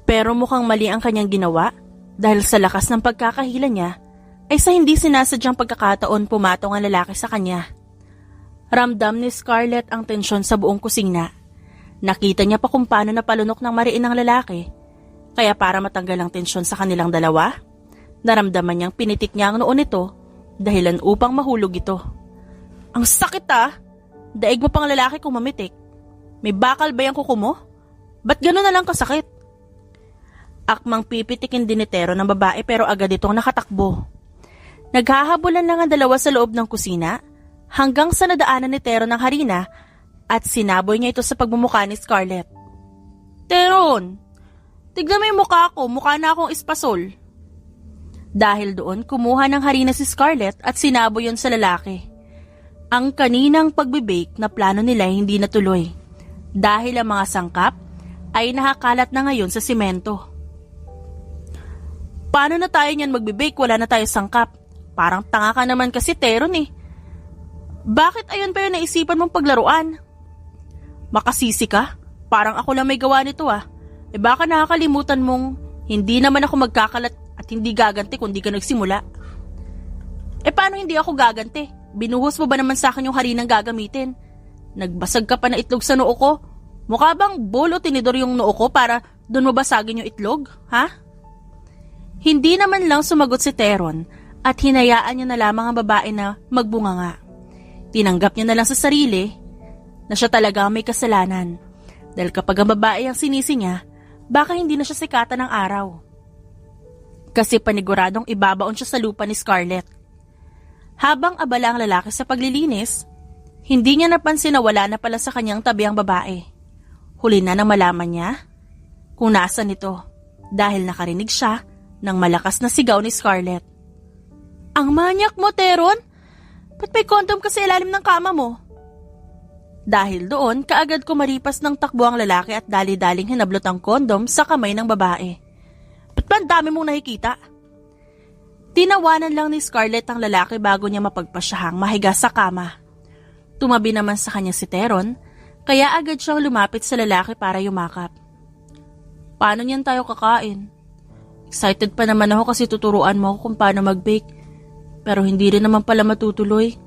Speaker 1: Pero mukhang mali ang kanyang ginawa dahil sa lakas ng pagkakahila niya ay sa hindi sinasadyang pagkakataon pumatong ang lalaki sa kanya. Ramdam ni Scarlett ang tensyon sa buong kusina. Nakita niya pa kung paano napalunok ng mariin ng lalaki. Kaya para matanggal ang tensyon sa kanilang dalawa, naramdaman niyang pinitik niya ang noo nito dahilan upang mahulog ito. Ang sakit ah! Daig mo pang lalaki kung mamitik. May bakal ba yung kuko mo? Ba't gano'n na lang kasakit? Akmang pipitikin din ni Teron ng babae pero agad itong nakatakbo. Naghahabulan lang ang dalawa sa loob ng kusina hanggang sa nadaanan ni Teron ng harina at sinaboy niya ito sa pagmumukha ni Scarlett. Teron! Tignan mo yung mukha ko, mukha na akong espasol. Dahil doon, kumuha ng harina si Scarlett at sinaboy yon sa lalaki. Ang kaninang pagbibake na plano nila hindi natuloy dahil ang mga sangkap ay nakakalat na ngayon sa simento. Paano na tayo niyan magbibake? Wala na tayo sangkap. Parang tanga ka naman kasi, Teron eh. Bakit ayun pa yung naisipan mong paglaruan? Makasisi ka? Parang ako lang may gawa nito ah. Baka nakakalimutan mong hindi naman ako magkakalat at hindi gaganti kung di ka nagsimula. Paano hindi ako gaganti? Binuhos mo ba naman sa akin yung harinang gagamitin? Nagbasag ka pa na itlog sa noo ko? Mukha bang bowl o tinidor yung noo ko para doon mabasagin yung itlog? Ha? Hindi naman lang sumagot si Teron at hinayaan niya na lamang ang babae na magbunganga. Tinanggap niya na lang sa sarili na siya talaga may kasalanan. Dahil kapag ang babae ang sinisi niya, baka hindi na siya sikatan ng araw. Kasi paniguradong ibabaon siya sa lupa ni Scarlett. Habang abala ang lalaki sa paglilinis, hindi niya napansin na wala na pala sa kanyang tabi ang babae. Huli na nang malaman niya kung nasan ito dahil nakarinig siya ng malakas na sigaw ni Scarlett. Ang manyak mo, Teron! Ba't may kondom ka sa ilalim ng kama mo? Dahil doon, kaagad kumaripas ng takbo ang lalaki at dali-daling hinablot ang kondom sa kamay ng babae. Ba't ba ang dami mong nakikita? Tinawanan lang ni Scarlett ang lalaki bago niya mapagpasyahang mahiga sa kama. Tumabi naman sa kanya si Teron, kaya agad siyang lumapit sa lalaki para yumakap. Paano niyan tayo kakain? Excited pa naman ako kasi tuturuan mo ako kung paano mag-bake, pero hindi rin naman pala matutuloy.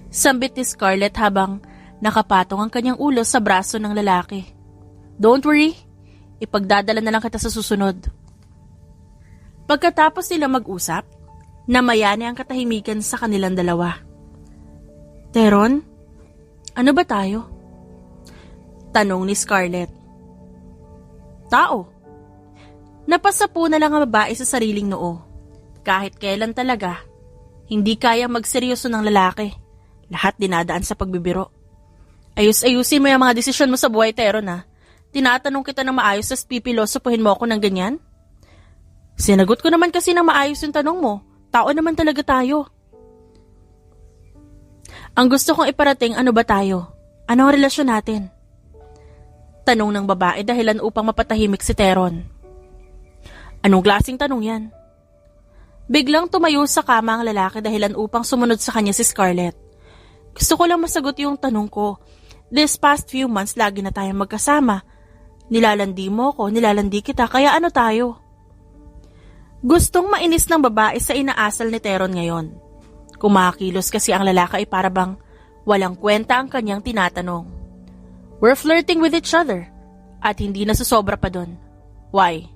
Speaker 1: Sambit ni Scarlett habang nakapatong ang kanyang ulo sa braso ng lalaki. Don't worry, ipagdadala na lang kita sa susunod. Pagkatapos nila mag-usap, namayani ang katahimikan sa kanilang dalawa. Teron, ano ba tayo? Tanong ni Scarlett. Tao. Napasapo na lang ang babae sa sariling noo. Kahit kailan talaga, hindi kayang magseryoso ng lalaki. Lahat dinadaan sa pagbibiro. Ayus-ayusin mo yung mga desisyon mo sa buhay, Teron ha. Tinatanong kita ng maayos tas pipilosopuhin mo ako ng ganyan? Sinagot ko naman kasi ng maayos yung tanong mo. Tao naman talaga tayo. Ang gusto kong iparating, ano ba tayo? Ano ang relasyon natin? Tanong ng babae dahilan upang mapatahimik si Teron. Anong klaseng tanong yan? Biglang tumayo sa kama ang lalaki dahilan upang sumunod sa kanya si Scarlett. Gusto ko lang masagot yung tanong ko. This past few months, lagi na tayong magkasama. Nilalandi mo ko, nilalandi kita, kaya ano tayo? Gustong mainis ng babae sa inaasal ni Teron ngayon. Kumakilos kasi ang lalaki ay parabang walang kwenta ang kanyang tinatanong. We're flirting with each other at hindi nasusobra pa dun. Why?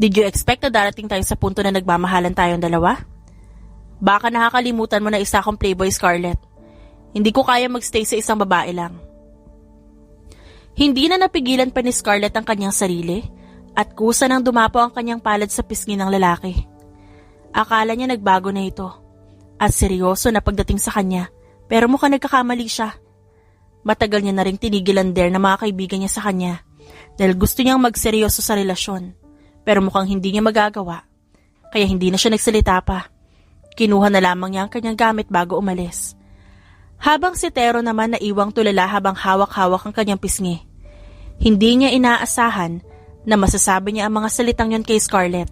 Speaker 1: Did you expect na darating tayo sa punto na nagmamahalan tayong dalawa? Baka nakakalimutan mo na isa akong playboy, Scarlett. Hindi ko kaya magstay sa isang babae lang. Hindi na napigilan pa ni Scarlett ang kanyang sarili at kusa nang dumapo ang kanyang palad sa pisngi ng lalaki. Akala niya nagbago na ito at seryoso na pagdating sa kanya, pero mukhang nagkakamali siya. Matagal niya na ring tinigilan ng mga kaibigan niya sa kanya dahil gusto niyang magseryoso sa relasyon, pero mukhang hindi niya magagawa, kaya hindi na siya nagsalita pa. Kinuha na lamang niya ang kanyang gamit bago umalis. Habang si Tero naman naiwang tulala habang hawak-hawak ang kanyang pisngi. Hindi niya inaasahan na masasabi niya ang mga salitang yon kay Scarlett.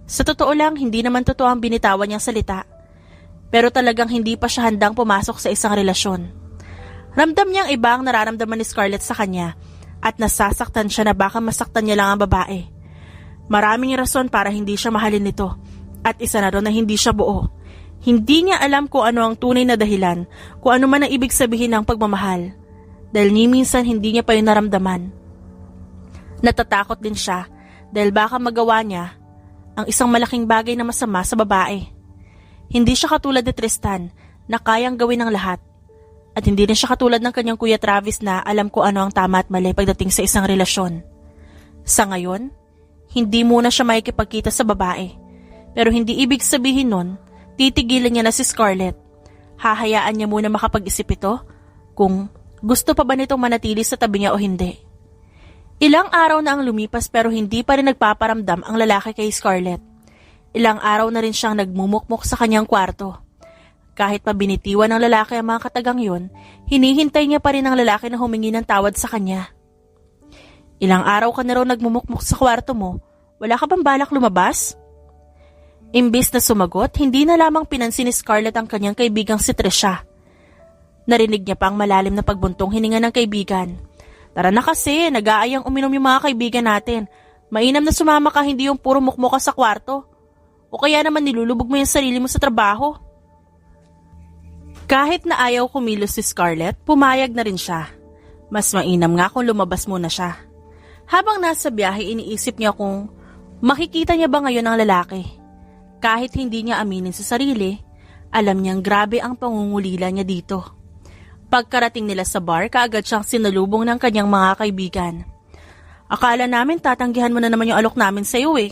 Speaker 1: Sa totoo lang, hindi naman totoo ang binitawan niyang salita. Pero talagang hindi pa siya handang pumasok sa isang relasyon. Ramdam niyang iba ang nararamdaman ni Scarlett sa kanya at nasasaktan siya na baka masaktan niya lang ang babae. Maraming rason para hindi siya mahalin nito at isa na ron na hindi siya buo. Hindi niya alam kung ano ang tunay na dahilan, kung ano man ang ibig sabihin ng pagmamahal. Dahil ni minsan hindi niya pa yun naramdaman. Natatakot din siya dahil baka magawa niya ang isang malaking bagay na masama sa babae. Hindi siya katulad ni Tristan na kayang gawin ang lahat. At hindi rin siya katulad ng kanyang kuya Travis na alam ko ano ang tama at mali pagdating sa isang relasyon. Sa ngayon, hindi muna siya makikipagkita sa babae. Pero hindi ibig sabihin nun, titigilan niya na si Scarlett. Hahayaan niya muna makapag-isip ito kung gusto pa ba nitong manatili sa tabi niya o hindi. Ilang araw na ang lumipas pero hindi pa rin nagpaparamdam ang lalaki kay Scarlett. Ilang araw na rin siyang nagmumukmok sa kanyang kwarto. Kahit pa binitiwan ng lalaki ang mga katagang yun, hinihintay niya pa rin ang lalaki na humingi ng tawad sa kanya. Ilang araw ka na raw nagmumukmok sa kwarto mo, wala ka bang balak lumabas? Imbis na sumagot, hindi na lamang pinansin ni Scarlett ang kanyang kaibigang si Trisha. Narinig niya pa ang malalim na pagbuntong hininga ng kaibigan. Tara na kasi, nag-aayang uminom yung mga kaibigan natin. Mainam na sumama ka, hindi yung puro mukmo ka sa kwarto. O kaya naman nilulubog mo yung sarili mo sa trabaho. Kahit na ayaw kumilos si Scarlett, pumayag na rin siya. Mas mainam nga kung lumabas muna siya. Habang nasa biyahe, iniisip niya kung makikita niya ba ngayon ang lalaki. Kahit hindi niya aminin sa sarili, alam niyang grabe ang pangungulila niya dito. Pagkarating nila sa bar, kaagad siyang sinalubong ng kanyang mga kaibigan. Akala namin tatanggihan mo na naman yung alok namin sa iyo eh.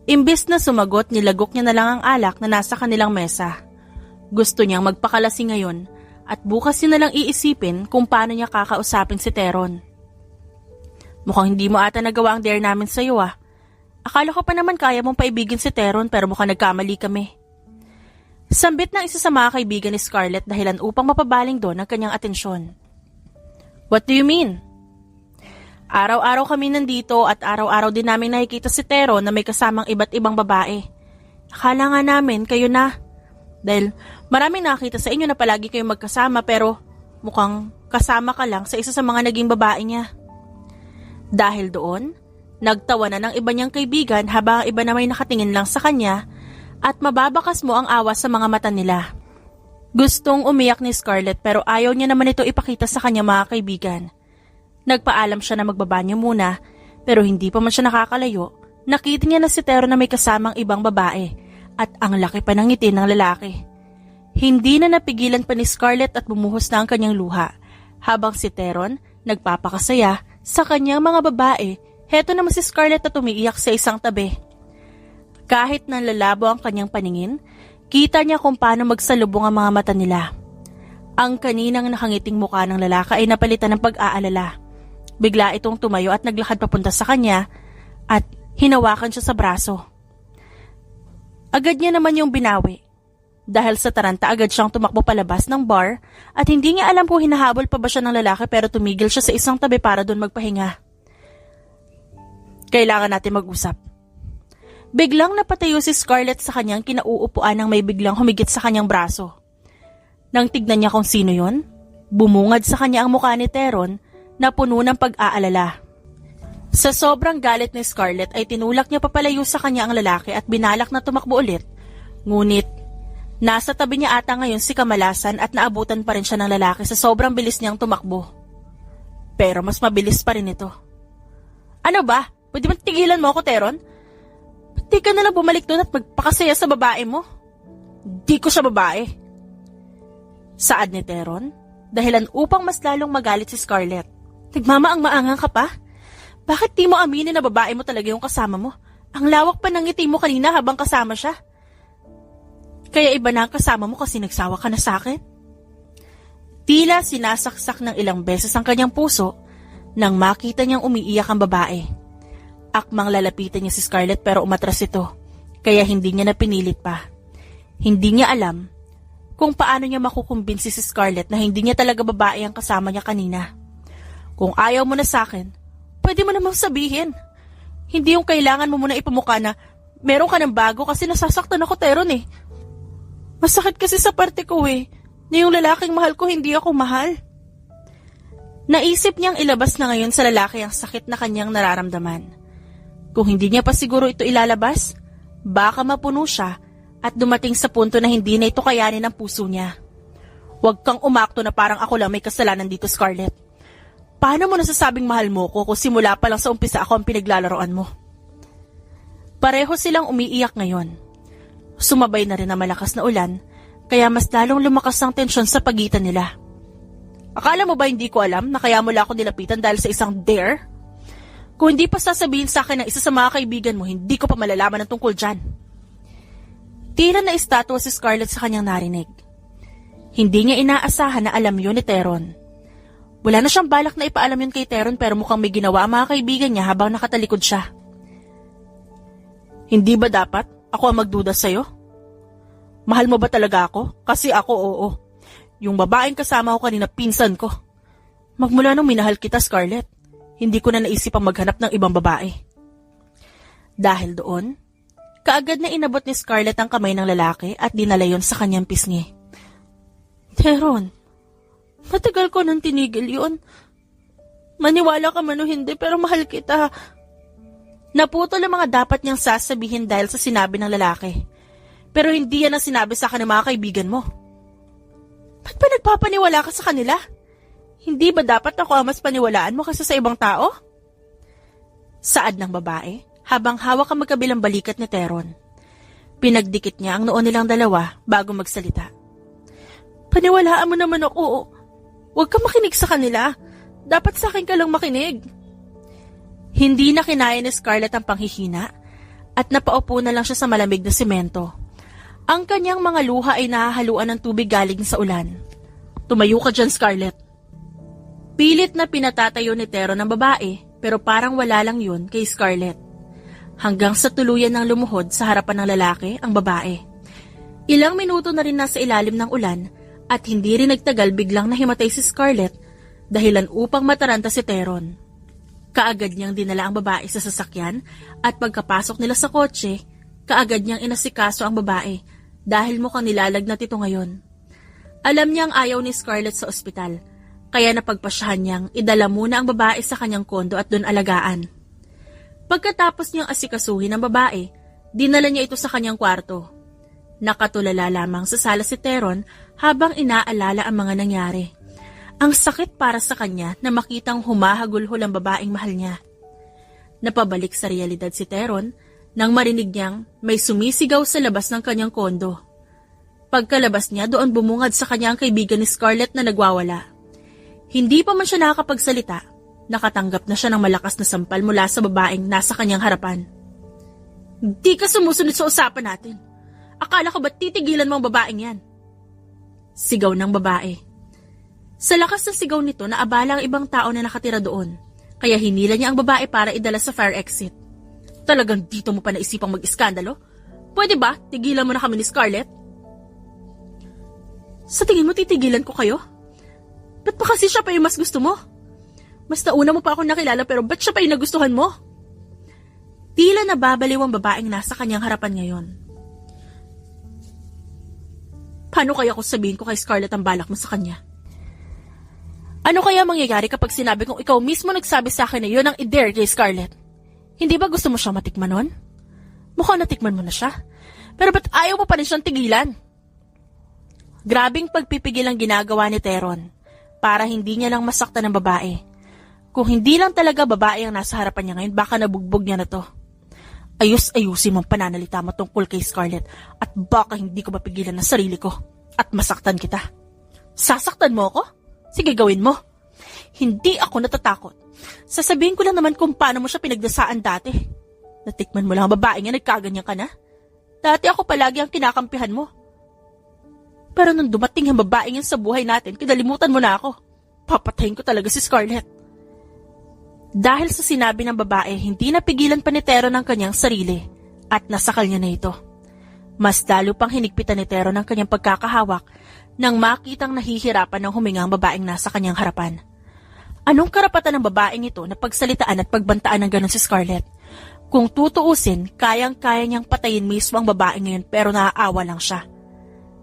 Speaker 1: Imbis na sumagot, nilagok niya na lang ang alak na nasa kanilang mesa. Gusto niyang magpakalasi ngayon at bukas niya na lang iisipin kung paano niya kakausapin si Teron. Mukhang hindi mo ata nagawa ang dare namin sa iyo ah. Akala ko pa naman kaya mong paibigin si Teron pero mukhang nagkamali kami. Sambit ng isa sa mga kaibigan ni Scarlett dahilan upang mapabaling doon ang kanyang atensyon. What do you mean? Araw-araw kami nandito at araw-araw din namin nakikita si Teron na may kasamang iba't ibang babae. Akala nga namin kayo na. Dahil maraming nakita sa inyo na palagi kayong magkasama pero mukhang kasama ka lang sa isa sa mga naging babae niya. Dahil doon, nagtawa na ng iba niyang kaibigan habang ang iba na may nakatingin lang sa kanya at mababakas mo ang awa sa mga mata nila. Gustong umiyak ni Scarlett pero ayaw niya naman ito ipakita sa kanya mga kaibigan. Nagpaalam siya na magbabanyo muna pero hindi pa man siya nakakalayo. Nakita niya na si Tero na may kasamang ibang babae at ang laki pa ng ngiti ng lalaki. Hindi na napigilan pa ni Scarlett at bumuhos na ang kanyang luha habang si Teron nagpapakasaya sa kanyang mga babae. Heto naman si Scarlett na tumiiyak sa isang tabi. Kahit nanlalabo ang kanyang paningin, kita niya kung paano magsalubong ang mga mata nila. Ang kaninang nakangiting mukha ng lalaki ay napalitan ng pag-aalala. Bigla itong tumayo at naglakad papunta sa kanya at hinawakan siya sa braso. Agad niya naman yung binawi. Dahil sa taranta agad siyang tumakbo palabas ng bar at hindi niya alam kung hinahabol pa ba siya ng lalaki pero tumigil siya sa isang tabi para doon magpahinga. Kailangan natin mag-usap. Biglang napatayo si Scarlett sa kanyang kinauupuan nang may biglang humigit sa kanyang braso. Nang tignan niya kung sino yon, bumungad sa kanya ang mukha ni Teron na puno ng pag-aalala. Sa sobrang galit ni Scarlett ay tinulak niya papalayo sa kanya ang lalaki at binalak na tumakbo ulit. Ngunit, nasa tabi niya ata ngayon si Kamalasan at naabutan pa rin siya ng lalaki sa sobrang bilis niyang tumakbo. Pero mas mabilis pa rin ito. Ano ba? Pwede ba tigilan mo ako, Teron? Di ka nalang bumalik doon at magpakasaya sa babae mo. Di ko siya babae. Saad ni Teron, dahilan upang mas lalong magalit si Scarlett. Nagmamaang-maangang ka pa? Bakit di mo aminin na babae mo talaga yung kasama mo? Ang lawak pa ng ngiti mo kanina habang kasama siya. Kaya iba na ang kasama mo kasi nagsawa ka na sa akin? Tila sinasaksak ng ilang beses ang kanyang puso nang makita niyang umiiyak ang babae. Akmang lalapitan niya si Scarlett pero umatras ito, kaya hindi niya napinilit pa. Hindi niya alam kung paano niya makukumbinsi si Scarlett na hindi niya talaga babae ang kasama niya kanina. Kung ayaw mo na sa akin, pwede mo namang sabihin. Hindi yung kailangan mo muna ipamukha na meron ka ng bago kasi nasasaktan ako, Teron eh. Masakit kasi sa parte ko eh, na yung lalaking mahal ko hindi ako mahal. Naisip niyang ilabas na ngayon sa lalaki ang sakit na kanyang nararamdaman. Kung hindi niya pa siguro ito ilalabas, baka mapuno siya at dumating sa punto na hindi na ito kayanin ng puso niya. Huwag kang umakto na parang ako lang may kasalanan dito, Scarlett. Paano mo nasasabing mahal mo ko kung simula pa lang sa umpisa ako ang pinaglalaroan mo? Pareho silang umiiyak ngayon. Sumabay na rin ang malakas na ulan, kaya mas lalong lumakas ang tensyon sa pagitan nila. Akala mo ba hindi ko alam na kaya mo lang ako nilapitan dahil sa isang dare? Kung hindi pa sasabihin sa akin ng isa sa mga kaibigan mo, hindi ko pa malalaman ang tungkol dyan. Tila na estatwa si Scarlett sa kanyang narinig. Hindi niya inaasahan na alam yun ni Teron. Wala na siyang balak na ipaalam yun kay Teron pero mukhang may ginawa ang mga kaibigan niya habang nakatalikod siya. Hindi ba dapat ako ang magduda sa'yo? Mahal mo ba talaga ako? Kasi ako oo. Yung babaeng kasama ko kanina pinsan ko. Magmula nung minahal kita, Scarlett, hindi ko na naisip ang maghanap ng ibang babae. Dahil doon, kaagad na inabot ni Scarlett ang kamay ng lalaki at dinala yon sa kanyang pisngi. Teron, matagal ko nang tinigil yun. Maniwala ka man o hindi pero mahal kita. Naputol ang mga dapat niyang sasabihin dahil sa sinabi ng lalaki. Pero hindi yan ang sinabi sa akin ng mga kaibigan mo. Ba't ba nagpapaniwala ka sa kanila? Hindi ba dapat ako ang mas paniwalaan mo kaysa sa ibang tao? Saad ng babae habang hawak ang magkabilang balikat ni Teron. Pinagdikit niya ang noo nilang dalawa bago magsalita. Paniwalaan mo naman ako. Huwag ka makinig sa kanila. Dapat sa akin ka lang makinig. Hindi na kinaya ni Scarlett ang panghihina at napaupo na lang siya sa malamig na semento. Ang kanyang mga luha ay nahahaluan ng tubig galing sa ulan. Tumayo ka dyan, Scarlett. Pilit na pinatatayo ni Teron ng babae pero parang wala lang yun kay Scarlett. Hanggang sa tuluyan ng lumuhod sa harapan ng lalaki ang babae. Ilang minuto na rin nasa ilalim ng ulan at hindi rin nagtagal biglang nahimatay si Scarlett dahilan upang mataranta si Teron. Kaagad niyang dinala ang babae sa sasakyan at pagkapasok nila sa kotse, kaagad niyang inasikaso ang babae dahil mukhang nilalagnat ito ngayon. Alam niyang ayaw ni Scarlett sa ospital, kaya napagpasyahan niyang idala muna ang babae sa kanyang kondo at doon alagaan. Pagkatapos niyang asikasuhin ang babae, dinala niya ito sa kanyang kwarto. Nakatulala lamang sa sala si Teron habang inaalala ang mga nangyari. Ang sakit para sa kanya na makitang humahagulhol ang babaeng mahal niya. Napabalik sa realidad si Teron nang marinig niyang may sumisigaw sa labas ng kanyang kondo. Pagkalabas niya, doon bumungad sa kanyang kaibigan ni Scarlett na nagwawala. Hindi pa man siya nakakapagsalita, nakatanggap na siya ng malakas na sampal mula sa babaeng nasa kanyang harapan. Di ka sumusunod sa usapan natin. Akala ko ba titigilan mo ang babaeng yan? Sigaw ng babae. Sa lakas ng sigaw nito, naabala ang ibang tao na nakatira doon, kaya hinila niya ang babae para idala sa fire exit. Talagang dito mo pa naisipang mag-iskandalo? Pwede ba tigilan mo na kami ni Scarlett? Sa tingin mo titigilan ko kayo? Ba't pa kasi siya pa yung mas gusto mo? Mas nauna mo pa ako nakilala pero ba't siya pa yung nagustuhan mo? Tila nababaliw ang babaeng nasa kanyang harapan ngayon. Paano kaya kung sabihin ko kay Scarlett ang balak mo sa kanya? Ano kaya mangyayari kapag sinabi kong ikaw mismo nagsabi sa akin na yun ang i-dare kay Scarlett? Hindi ba gusto mo siya matikman nun? Mukhang natikman mo na siya. Pero ba't ayaw mo pa rin siyang tigilan? Grabing pagpipigil ang ginagawa ni Teron para hindi niya lang masaktan ng babae. Kung hindi lang talaga babae ang nasa harapan niya ngayon, baka nabugbog niya na to. Ayus-ayusin mong pananalita mo tungkol kay Scarlett at baka hindi ko mapigilan ang sarili ko at masaktan kita. Sasaktan mo ako? Sige, gawin mo. Hindi ako natatakot. Sasabihin ko lang naman kung paano mo siya pinagdasaan dati. Natikman mo lang ang babae niya, nagkaganyan ka na. Dati ako palagi ang kinakampihan mo. Pero nung dumating ang babae niya sa buhay natin, kinalimutan mo na ako. Papatayin ko talaga si Scarlett. Dahil sa sinabi ng babae, hindi napigilan pa ni Teron ang kanyang sarili at nasakal niya na ito. Mas lalo pang hinigpitan ni Teron ang kanyang pagkakahawak nang makitang nahihirapan ng huminga ang babaeng nasa kanyang harapan. Anong karapatan ng babaeng ito na pagsalitaan at pagbantaan ng ganon si Scarlett? Kung tutuusin, kayang-kaya niyang patayin mismo ang babae ngayon pero naaawa lang siya.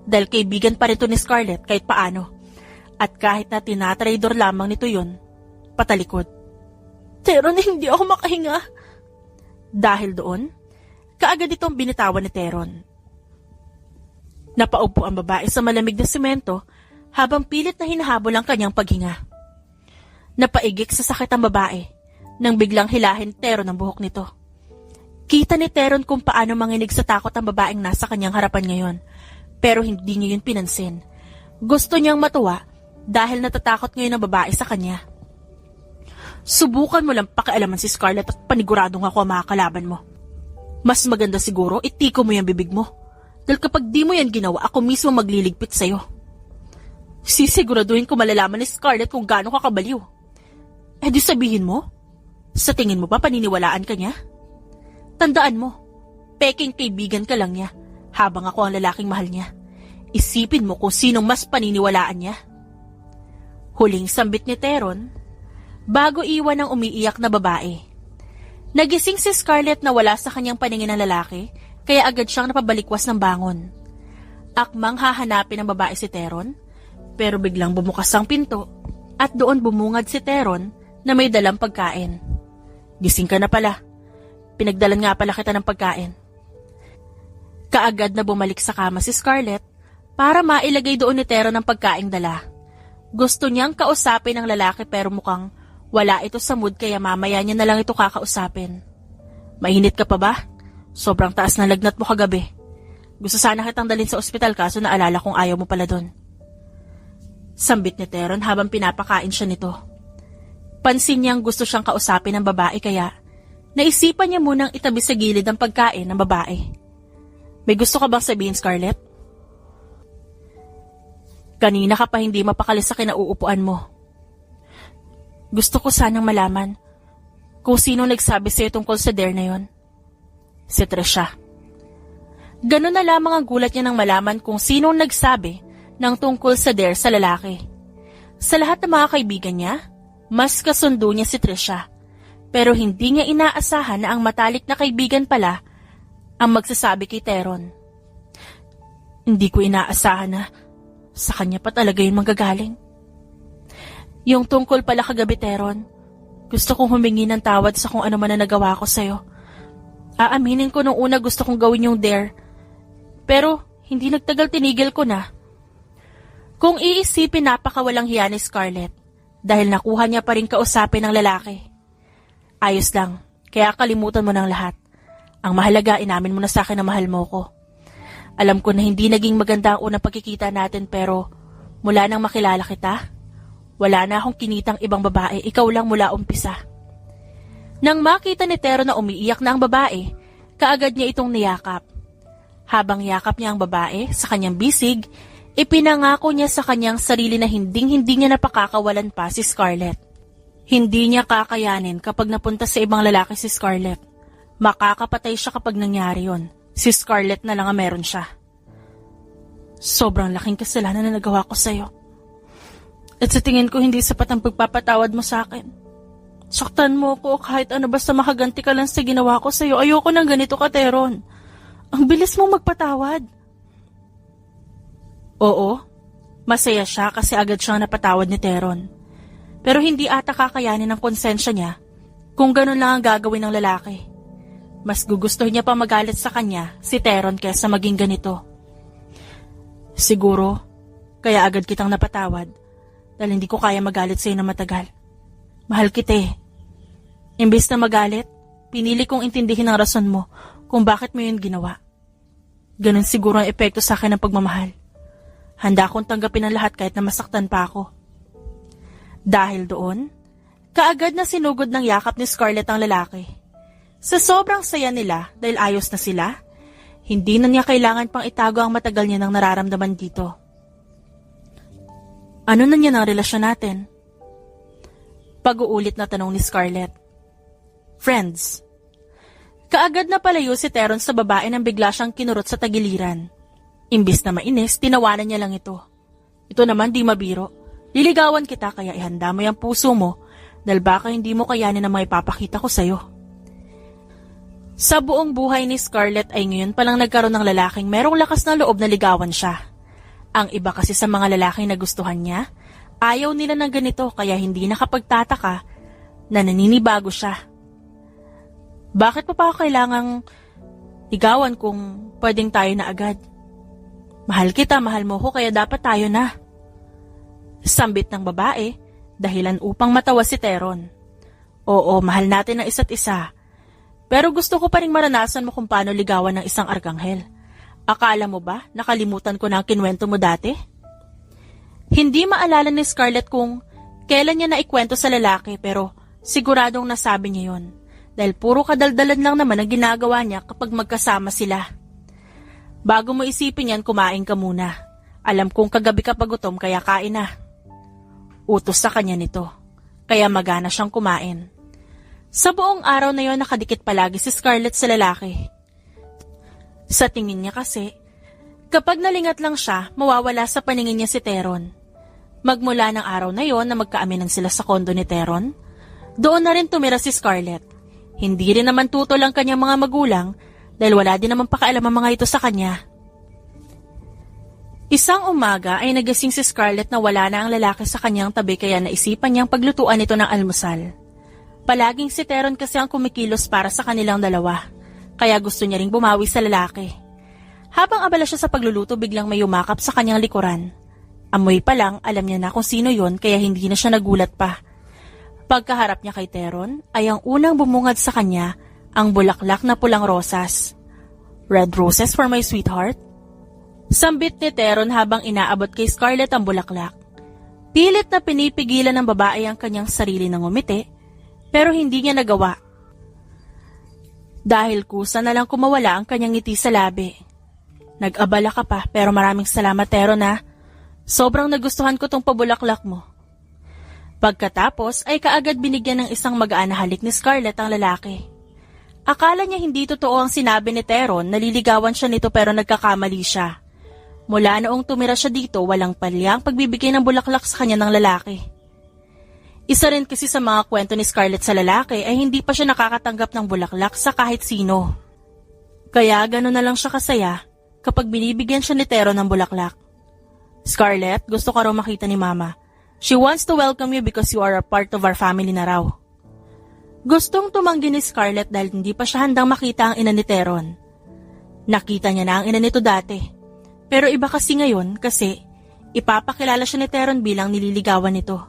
Speaker 1: Dahil kaibigan pa rin ito ni Scarlett kahit paano. At kahit na tinatraidor lamang nito yun, patalikod. Teron, hindi ako makahinga. Dahil doon, kaagad itong binitawan ni Teron. Napaupo ang babae sa malamig na semento habang pilit na hinahabol ang kanyang paghinga. Napaigik sa sakit ang babae nang biglang hilahin Teron ang buhok nito. Kita ni Teron kung paano manginig sa takot ang babaeng nasa kanyang harapan ngayon, pero hindi niya yun pinansin. Gusto niyang matuwa dahil natatakot ngayon ang babae sa kanya. Subukan mo lang pakialaman si Scarlett at paniguradong ako ang makakalaban mo. Mas maganda siguro itiko mo yung bibig mo. Dahil kapag di mo yan ginawa, ako mismo magliligpit sa'yo. Sisiguraduhin ko malalaman ni Scarlett kung gaano ka kabaliw. Eh di sabihin mo? Sa tingin mo ba paniniwalaan ka niya? Tandaan mo, peking kaibigan ka lang niya, habang ako ang lalaking mahal niya. Isipin mo kung sinong mas paniniwalaan niya. Huling sambit ni Teron, bago iwan ang umiiyak na babae. Nagising si Scarlett na wala sa kanyang paningin ng lalaki, kaya agad siyang napabalikwas ng bangon. Akmang hahanapin ng babae si Teron, pero biglang bumukas ang pinto at doon bumungad si Teron na may dalang pagkain. Gising ka na pala. Pinagdalan nga pala kita ng pagkain. Kaagad na bumalik sa kama si Scarlett para mailagay doon ni Teron ang pagkaing dala. Gusto niyang kausapin ang lalaki pero mukhang wala ito sa mood kaya mamaya niya na lang ito kakausapin. Mainit ka pa ba? Sobrang taas na lagnat mo kagabi. Gusto sana kitang dalhin sa ospital kaso naalala kong ayaw mo pala doon. Sambit ni Teron habang pinapakain siya nito. Pansin niyang gusto siyang kausapin ng babae kaya naisipan niya munang itabi sa gilid ang pagkain ng babae. May gusto ka bang sabihin, Scarlett? Kanina ka pa hindi mapakali sa kinauupuan mo. Gusto ko sanang malaman kung sino nagsabi sa'yo tungkol sa dare na yon. Si Trisha. Ganun na lamang ang gulat niya nang malaman kung sinong nagsabi ng tungkol sa dare sa lalaki. Sa lahat ng mga kaibigan niya, mas kasundo niya si Trisha. Pero hindi niya inaasahan na ang matalik na kaibigan pala ang magsasabi kay Teron. Hindi ko inaasahan na sa kanya pa talaga yun manggagaling. Yung tungkol pala kagabi, Teron, gusto kong humingi ng tawad sa kung ano man na nagawa ko sa'yo. Aaminin ko nung una gusto kong gawin yung dare. Pero hindi nagtagal tinigil ko na. Kung iisipin napakawalang hiya ni Scarlett dahil nakuha niya pa rin kausapin ng lalaki. Ayos lang, kaya kalimutan mo ng lahat. Ang mahalaga, inamin mo na sa akin na mahal mo ko. Alam ko na hindi naging maganda ang unang pagkikita natin pero mula nang makilala kita, wala na akong kinitang ibang babae, ikaw lang mula umpisa. Nang makita ni Teron na umiiyak na ang babae, kaagad niya itong niyakap. Habang yakap niya ang babae sa kanyang bisig, ipinangako niya sa kanyang sarili na hindi niya napakakawalan pa si Scarlett. Hindi niya kakayanin kapag napunta sa ibang lalaki si Scarlett. Makakapatay siya kapag nangyari yon. Si Scarlett na lang ang meron siya. Sobrang laking kasalanan na nagawa ko sa'yo. At sa tingin ko hindi sapat ang pagpapatawad mo sa akin. Saktan mo ko kahit ano basta makaganti ka lang sa ginawa ko sa'yo. Ayoko nang ganito ka, Teron. Ang bilis mong magpatawad. Oo, masaya siya kasi agad siyang napatawad ni Teron. Pero hindi ata kakayanin ng konsensya niya kung ganun lang ang gagawin ng lalaki. Mas gugustuhin niya pa magalit sa kanya si Teron kaysa maging ganito. Siguro, kaya agad kitang napatawad dahil hindi ko kaya magalit sa'yo na matagal. Mahal kita eh. Imbis na magalit, pinili kong intindihin ang rason mo kung bakit mo yun ginawa. Ganun siguro ang epekto sa akin ng pagmamahal. Handa akong tanggapin ang lahat kahit na masaktan pa ako. Dahil doon, kaagad na sinugod ng yakap ni Scarlett ang lalaki. Sa sobrang saya nila dahil ayos na sila, hindi na niya kailangan pang itago ang matagal niya nang nararamdaman dito. Ano na niya ng relasyon natin? Pag-uulit na tanong ni Scarlett. Friends. Kaagad na palayo si Teron sa babae nang bigla siyang kinurot sa tagiliran. Imbis na mainis, tinawanan niya lang ito. Ito naman di mabiro. Liligawan kita kaya ihanda mo yung puso mo dahil baka hindi mo kayanin na maipapakita ko sa'yo. Sa buong buhay ni Scarlett ay ngayon palang nagkaroon ng lalaking merong lakas na loob na ligawan siya. Ang iba kasi sa mga lalaking nagustuhan niya, ayaw nila ng ganito kaya hindi nakapagtataka na naninibago siya. Bakit pa ako kailangang ligawan kung pwedeng tayo na agad? Mahal kita, mahal mo ko kaya dapat tayo na. Sambit ng babae, dahilan upang matawa si Teron. Oo, mahal natin ang isa't isa. Pero gusto ko pa rin maranasan mo kung paano ligawan ng isang arkanghel. Akala mo ba nakalimutan ko na ang kinwento mo dati? Hindi maalala ni Scarlett kung kailan niya naikwento sa lalaki pero siguradong nasabi niya yon. Dahil puro kadaldalan lang naman ang ginagawa niya kapag magkasama sila. Bago mo isipin yan, kumain ka muna. Alam kong kagabi ka pagutom kaya kain na. Utos sa kanya nito, kaya magana siyang kumain. Sa buong araw na yon nakadikit palagi si Scarlett sa lalaki. Sa tingin niya kasi, kapag nalingat lang siya, mawawala sa paningin niya si Teron. Magmula ng araw na yon na magkaaminan sila sa kondo ni Teron, doon na rin tumira si Scarlett. Hindi rin naman tutol ang kanyang mga magulang dahil wala din naman pakialam ang mga ito sa kanya. Isang umaga ay nagising si Scarlett na wala na ang lalaki sa kanyang tabi kaya naisipan niyang paglutuan ito ng almusal. Palaging si Teron kasi ang kumikilos para sa kanilang dalawa, kaya gusto niya ring bumawi sa lalaki. Habang abala siya sa pagluluto biglang may umakap sa kanyang likuran. Amoy pa lang alam niya na kung sino yon kaya hindi na siya nagulat pa. Pagkaharap niya kay Teron ay ang unang bumungad sa kanya ang bulaklak na pulang rosas. Red roses for my sweetheart? Sambit ni Teron habang inaabot kay Scarlett ang bulaklak. Pilit na pinipigilan ng babae ang kanyang sarili ng ngumiti, pero hindi niya nagawa. Dahil kusa na lang kumawala ang kanyang ngiti sa labi. Nag-abala ka pa pero maraming salamat Teron ha. Sobrang nagustuhan ko tong pabulaklak mo. Pagkatapos ay kaagad binigyan ng isang magaan na halik ni Scarlett ang lalaki. Akala niya hindi totoo ang sinabi ni Teron, naliligawan siya nito pero nagkakamali siya. Mula noong tumira siya dito, walang palyang pagbibigay ng bulaklak sa kanya ng lalaki. Isa rin kasi sa mga kwento ni Scarlett sa lalaki ay hindi pa siya nakakatanggap ng bulaklak sa kahit sino. Kaya gano'n na lang siya kasaya kapag binibigyan siya ni Teron ng bulaklak. Scarlett, gusto ka raw makita ni Mama. She wants to welcome you because you are a part of our family na raw. Gustong tumanggi ni Scarlett dahil hindi pa siya handang makita ang ina ni Teron. Nakita niya na ang ina nito dati. Pero iba kasi ngayon kasi ipapakilala siya ni Teron bilang nililigawan nito.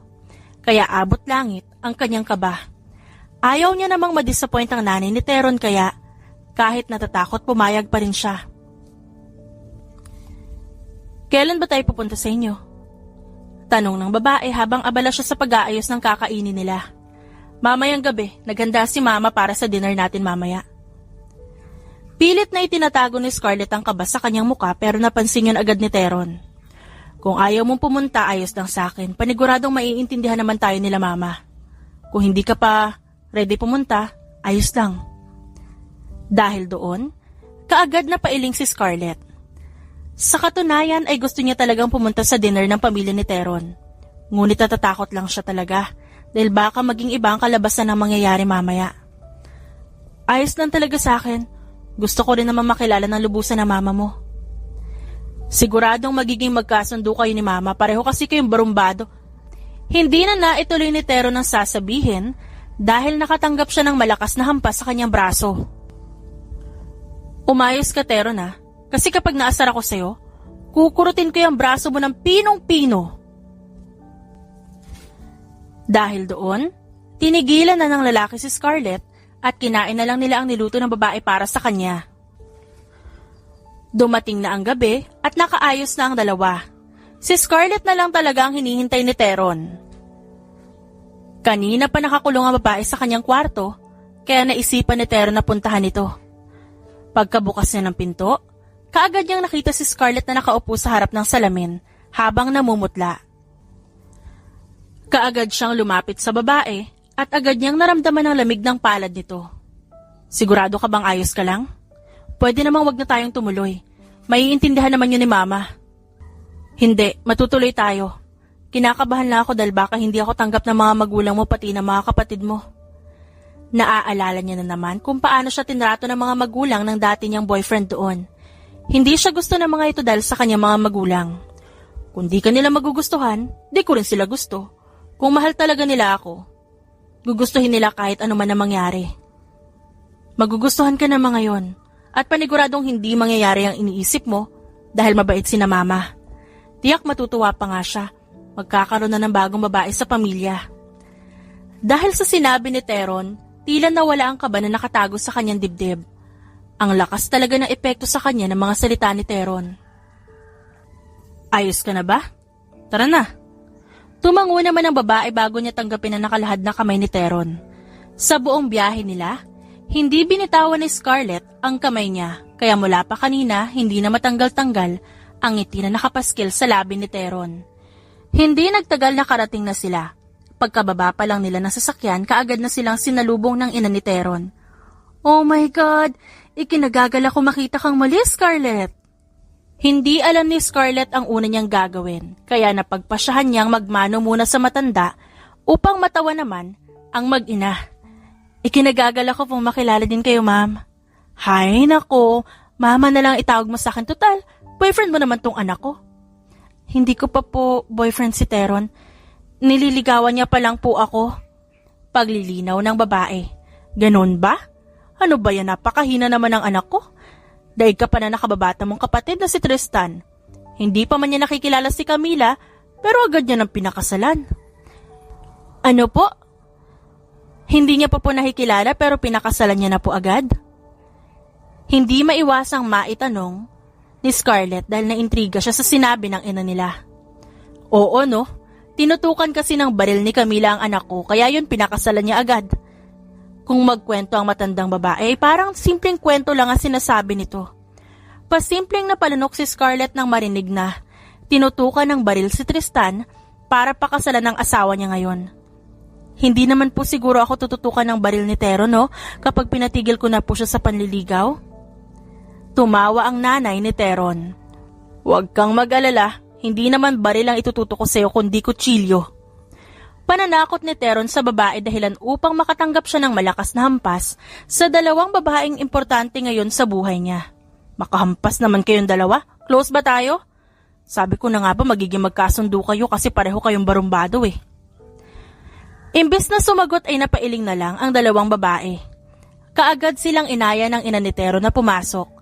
Speaker 1: Kaya abot langit ang kanyang kaba. Ayaw niya namang madisappoint ang nanay ni Teron kaya kahit natatakot pumayag pa rin siya. Kailan ba tayo pupunta sa inyo? Tanong ng babae habang abala siya sa pag-aayos ng kakainin nila. Mamayang gabi, naghanda si Mama para sa dinner natin mamaya. Pilit na itinatago ni Scarlett ang kaba sa kanyang muka pero napansin yun agad ni Teron. Kung ayaw mong pumunta, ayos lang sa akin. Paniguradong maiintindihan naman tayo nila Mama. Kung hindi ka pa ready pumunta, ayos lang. Dahil doon, kaagad na pailing si Scarlett. Sa katunayan ay gusto niya talagang pumunta sa dinner ng pamilya ni Teron. Ngunit natatakot lang siya talaga dahil baka maging iba ang kalabasan ng mangyayari mamaya. Ayos lang talaga sa akin. Gusto ko rin naman makilala ng lubusan ng Mama mo. Siguradong magiging magkasundo kayo ni Mama, pareho kasi kayong barumbado. Hindi na naituloy ni Teron ang sasabihin dahil nakatanggap siya ng malakas na hampas sa kanyang braso. Umayos ka Teron ha, kasi kapag naasar ako sa'yo, kukurutin ko yung braso mo ng pinong-pino. Dahil doon, tinigilan na ng lalaki si Scarlett at kinain na lang nila ang niluto ng babae para sa kanya. Dumating na ang gabi at nakaayos na ang dalawa. Si Scarlett na lang talaga ang hinihintay ni Teron. Kanina pa nakakulong ang babae sa kanyang kwarto, kaya naisipan ni Teron na puntahan ito. Pagkabukas niya ng pinto, kaagad niyang nakita si Scarlett na nakaupo sa harap ng salamin habang namumutla. Kaagad siyang lumapit sa babae at agad niyang naramdaman ang lamig ng palad nito. Sigurado ka bang ayos ka lang? Pwede namang wag na tayong tumuloy. Maiintindihan naman yun ni Mama. Hindi, matutuloy tayo. Kinakabahan lang ako dahil baka hindi ako tanggap ng mga magulang mo pati ng mga kapatid mo. Naaalala niya na naman kung paano siya tinrato ng mga magulang ng dati niyang boyfriend doon. Hindi siya gusto ng mga ito dahil sa kanyang mga magulang. Kung di ka nila magugustuhan, di ko rin sila gusto. Kung mahal talaga nila ako, gugustuhin nila kahit ano man ang mangyari. Magugustuhan ka ng mga yon at paniguradong hindi mangyayari ang iniisip mo dahil mabait si na Mama. Tiyak matutuwa pa nga siya. Magkakaroon na ng bagong babae sa pamilya. Dahil sa sinabi ni Teron, tila nawala ang kaba na nakatago sa kanyang dibdib. Ang lakas talaga ng epekto sa kanya ng mga salita ni Teron. Ayos ka na ba? Tara na. Tumango naman ang babae bago niya tanggapin ang nakalahad na kamay ni Teron. Sa buong biyahe nila, hindi binitawan ni Scarlett ang kamay niya, kaya mula pa kanina hindi na matanggal-tanggal ang ngiti na nakapaskil sa labi ni Teron. Hindi nagtagal na karating na sila. Pagkababa pa lang nila ng sasakyan, kaagad na silang sinalubong ng ina ni Teron. Oh my God! Ikinagagal ako makita kang mali, Scarlett! Hindi alam ni Scarlett ang una niyang gagawin, kaya napagpasyahan niyang magmano muna sa matanda upang matawa naman ang mag-ina. Ikinagagal ako pong makilala din kayo, ma'am. Hay nako, Mama na lang itawag mo sa akin. Total, boyfriend mo naman tong anak ko. Hindi ko pa po boyfriend si Teron. Nililigawan niya pa lang po ako. Paglilinaw ng babae. Ganon ba? Ano ba yan, napakahina naman ng anak ko? Daig ka pa na nakababata mong kapatid na si Tristan. Hindi pa man niya nakikilala si Camila, pero agad niya nang pinakasalan. Ano po? Hindi niya pa po nakikilala pero pinakasalan niya na po agad? Hindi maiwasang maitanong ni Scarlett dahil naintriga siya sa sinabi ng ina nila. Oo no, tinutukan kasi ng baril ni Camila ang anak ko kaya yun pinakasalan niya agad. Kung magkwento ang matandang babae, parang simpleng kwento lang ang sinasabi nito. Pasimpleng napalunok si Scarlett nang marinig na tinutukan ng baril si Tristan para pakasalan ng asawa niya ngayon. Hindi naman po siguro ako tututukan ng baril ni Teron, no, kapag pinatigil ko na po siya sa panliligaw. Tumawa ang nanay ni Teron. Huwag kang mag-alala, hindi naman baril ang itututo ko sa'yo kundi kutsilyo. Pananakot ni Teron sa babae dahilan upang makatanggap siya ng malakas na hampas sa dalawang babaeng importante ngayon sa buhay niya. Makahampas naman kayong dalawa? Close ba tayo? Sabi ko na nga ba magiging magkasundo kayo kasi pareho kayong barumbado eh. Imbes na sumagot ay napailing na lang ang dalawang babae. Kaagad silang inaya ng ina ni Teron na pumasok.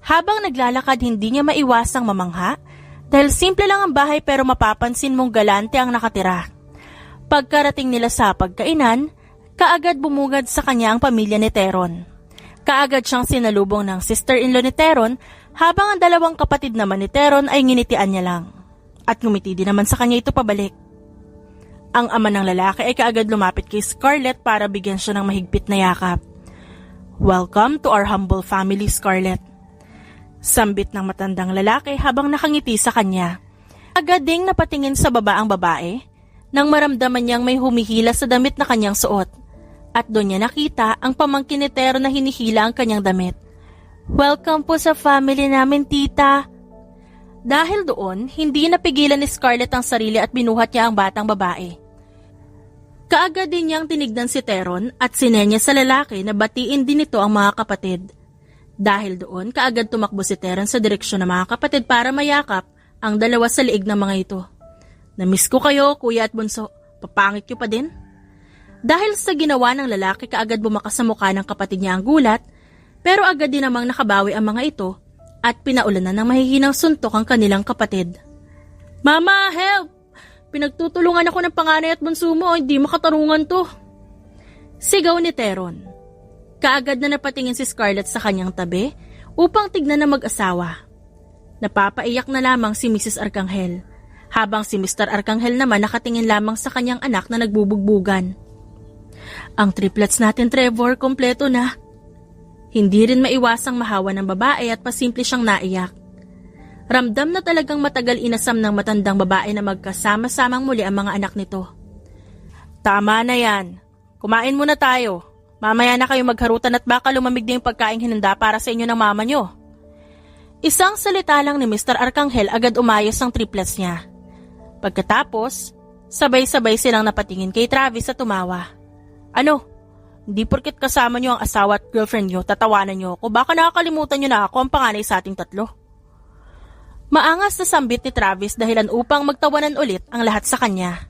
Speaker 1: Habang naglalakad hindi niya maiwasang mamangha dahil simple lang ang bahay pero mapapansin mong galante ang nakatira. Pagkarating nila sa pagkainan, kaagad bumungad sa kanya ang pamilya ni Teron. Kaagad siyang sinalubong ng sister-in-law ni Teron habang ang dalawang kapatid naman ni Teron ay nginitian niya lang. At ngumiti din naman sa kanya ito pabalik. Ang ama ng lalaki ay kaagad lumapit kay Scarlett para bigyan siya ng mahigpit na yakap. Welcome to our humble family, Scarlett. Sambit ng matandang lalaki habang nakangiti sa kanya. Agad ding napatingin sa baba ang babae nang maramdaman niyang may humihila sa damit na kanyang suot. At doon niya nakita ang pamangkin ni Teron na hinihila ang kanyang damit. Welcome po sa family namin, tita. Dahil doon, hindi napigilan ni Scarlett ang sarili at binuhat niya ang batang babae. Kaagad din niyang tinignan si Teron at sinenya sa lalaki na batiin din ito ang mga kapatid. Dahil doon, kaagad tumakbo si Teron sa direksyon ng mga kapatid para mayakap ang dalawa sa liig ng mga ito. Namiss ko kayo, kuya at bunso. Papangit niyo pa din? Dahil sa ginawa ng lalaki, kaagad bumakas sa mukha ng kapatid niya ang gulat, pero agad din namang nakabawi ang mga ito at pinaulanan ng mahihinang suntok ang kanilang kapatid. Mama, help! Pinagtutulungan ako ng panganay at bunso mo, hindi makatarungan to. Sigaw ni Teron. Kaagad na napatingin si Scarlett sa kanyang tabi upang tignan na mag-asawa. Napapaiyak na lamang si Mrs. Arcangel. habang si Mr. Arcangel naman nakatingin lamang sa kanyang anak na nagbubugbugan. Ang triplets natin, Trevor, kompleto na. Hindi rin maiwasang mahawa ng babae at pasimple siyang naiyak. Ramdam na talagang matagal inasam ng matandang babae na magkasama-samang muli ang mga anak nito. Tama na yan. Kumain muna tayo. Mamaya na kayo magharutan at baka lumamig na yung pagkaing hinanda para sa inyo ng mama nyo. Isang salita lang ni Mr. Arcangel agad umayos ang triplets niya. Pagkatapos, sabay-sabay silang napatingin kay Travis at tumawa. Ano? Hindi porket kasama nyo ang asawa at girlfriend nyo, tatawanan nyo ako. Baka nakakalimutan nyo na ako ang panganay sa ating tatlo. Maangas na sambit ni Travis dahilan upang magtawanan ulit ang lahat sa kanya.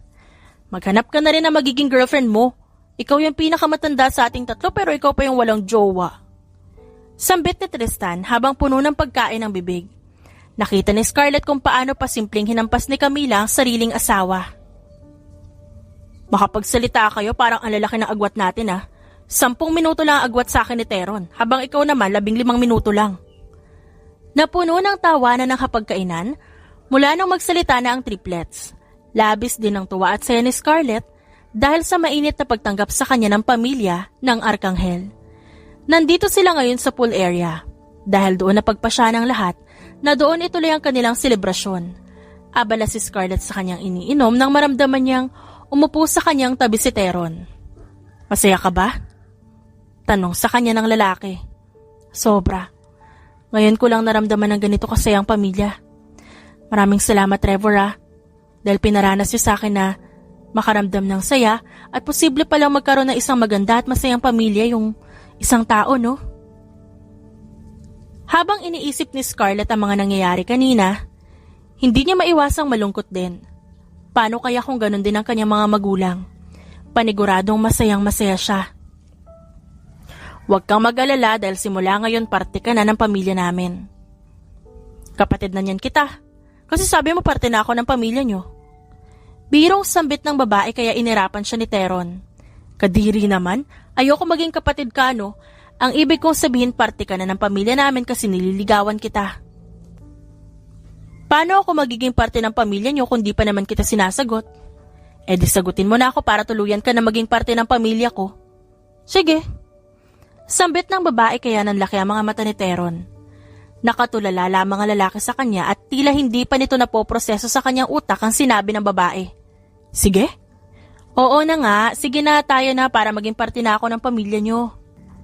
Speaker 1: Maghanap ka na rin na magiging girlfriend mo. Ikaw yung pinakamatanda sa ating tatlo pero ikaw pa yung walang jowa. Sambit ni Tristan habang puno ng pagkain ang bibig. Nakita ni Scarlett kung paano pa simpleng hinampas ni Camila ang sariling asawa. Makapagsalita kayo parang ang lalaki ng agwat natin 10 minuto lang ang agwat sa akin ni Teron habang ikaw naman 15 minuto lang. Napuno ng tawanan ng hapagkainan mula nang magsalita na ang triplets. Labis din ang tuwa at saya ni Scarlett dahil sa mainit na pagtanggap sa kanya ng pamilya ng Arcangel. Nandito sila ngayon sa pool area dahil doon napagpasya ng lahat na doon ituloy ang kanilang selebrasyon. Abala si Scarlett sa kanyang iniinom nang maramdaman niyang umupo sa kanyang tabi si Teron. Masaya ka ba? Tanong sa kanya ng lalaki. Sobra. Ngayon ko lang naramdaman ng ganito kasayang pamilya. Maraming salamat, Trevor dahil pinaranas niyo sa akin na makaramdam ng saya at posible palang magkaroon ng isang maganda at masayang pamilya yung isang tao, no? Habang iniisip ni Scarlett ang mga nangyayari kanina, hindi niya maiwasang malungkot din. Paano kaya kung ganun din ang kanyang mga magulang? Paniguradong masayang-masaya siya. Huwag kang mag-alala dahil simula ngayon parte ka na ng pamilya namin. Kapatid na niyan kita. Kasi sabi mo parte na ako ng pamilya niyo. Birong sambit ng babae kaya inirapan siya ni Teron. Kadiri naman, ayoko maging kapatid ka, no? Ang ibig kong sabihin parte ka na ng pamilya namin kasi nililigawan kita. Paano ako magiging parte ng pamilya niyo kung di pa naman kita sinasagot? Eh di sagutin mo na ako para tuluyan ka na maging parte ng pamilya ko. Sige. Sambit ng babae kaya nanlaki ang mga mata ni Teron. Nakatulala lamang ang lalaki sa kanya at tila hindi pa nito napoproseso sa kanyang utak ang sinabi ng babae. Sige? Oo na nga, sige na tayo na para maging parte na ako ng pamilya nyo.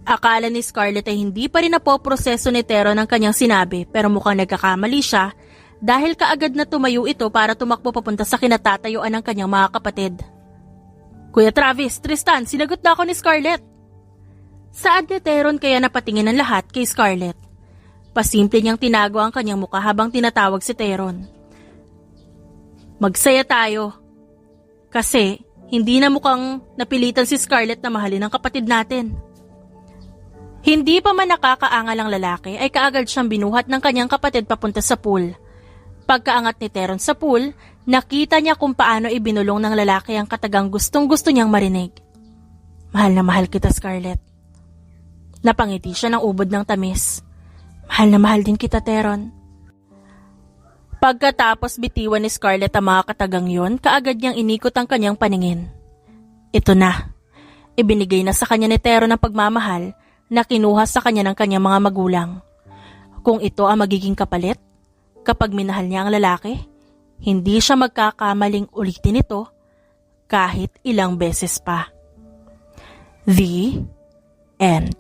Speaker 1: Akala ni Scarlett ay hindi pa rin napoproseso ni Teron ang kanyang sinabi pero mukhang nagkakamali siya dahil kaagad na tumayo ito para tumakbo papunta sa kinatatayuan ng kanyang mga kapatid. Kuya Travis, Tristan, sinagot na ako ni Scarlett. Saad ni Teron kaya napatingin ang lahat kay Scarlett. Pasimple niyang tinago ang kanyang mukha habang tinatawag si Teron. Magsaya tayo. Kasi hindi na mukhang napilitan si Scarlett na mahalin ang kapatid natin. Hindi pa man nakakaangal ang lalaki ay kaagad siyang binuhat ng kanyang kapatid papunta sa pool. Pagkaangat ni Teron sa pool, nakita niya kung paano ibinulong ng lalaki ang katagang gustong-gusto niyang marinig. Mahal na mahal kita, Scarlett. Napangiti siya ng ubod ng tamis. Mahal na mahal din kita, Teron. Pagkatapos bitiwan ni Scarlett ang mga katagang yon, kaagad niyang inikot ang kanyang paningin. Ito na. Ibinigay na sa kanya ni Teron ang pagmamahal na kinuha sa kanya ng kanyang mga magulang. Kung ito ang magiging kapalit, kapag minahal niya ang lalaki, hindi siya magkakamaling ulitin ito kahit ilang beses pa. The End.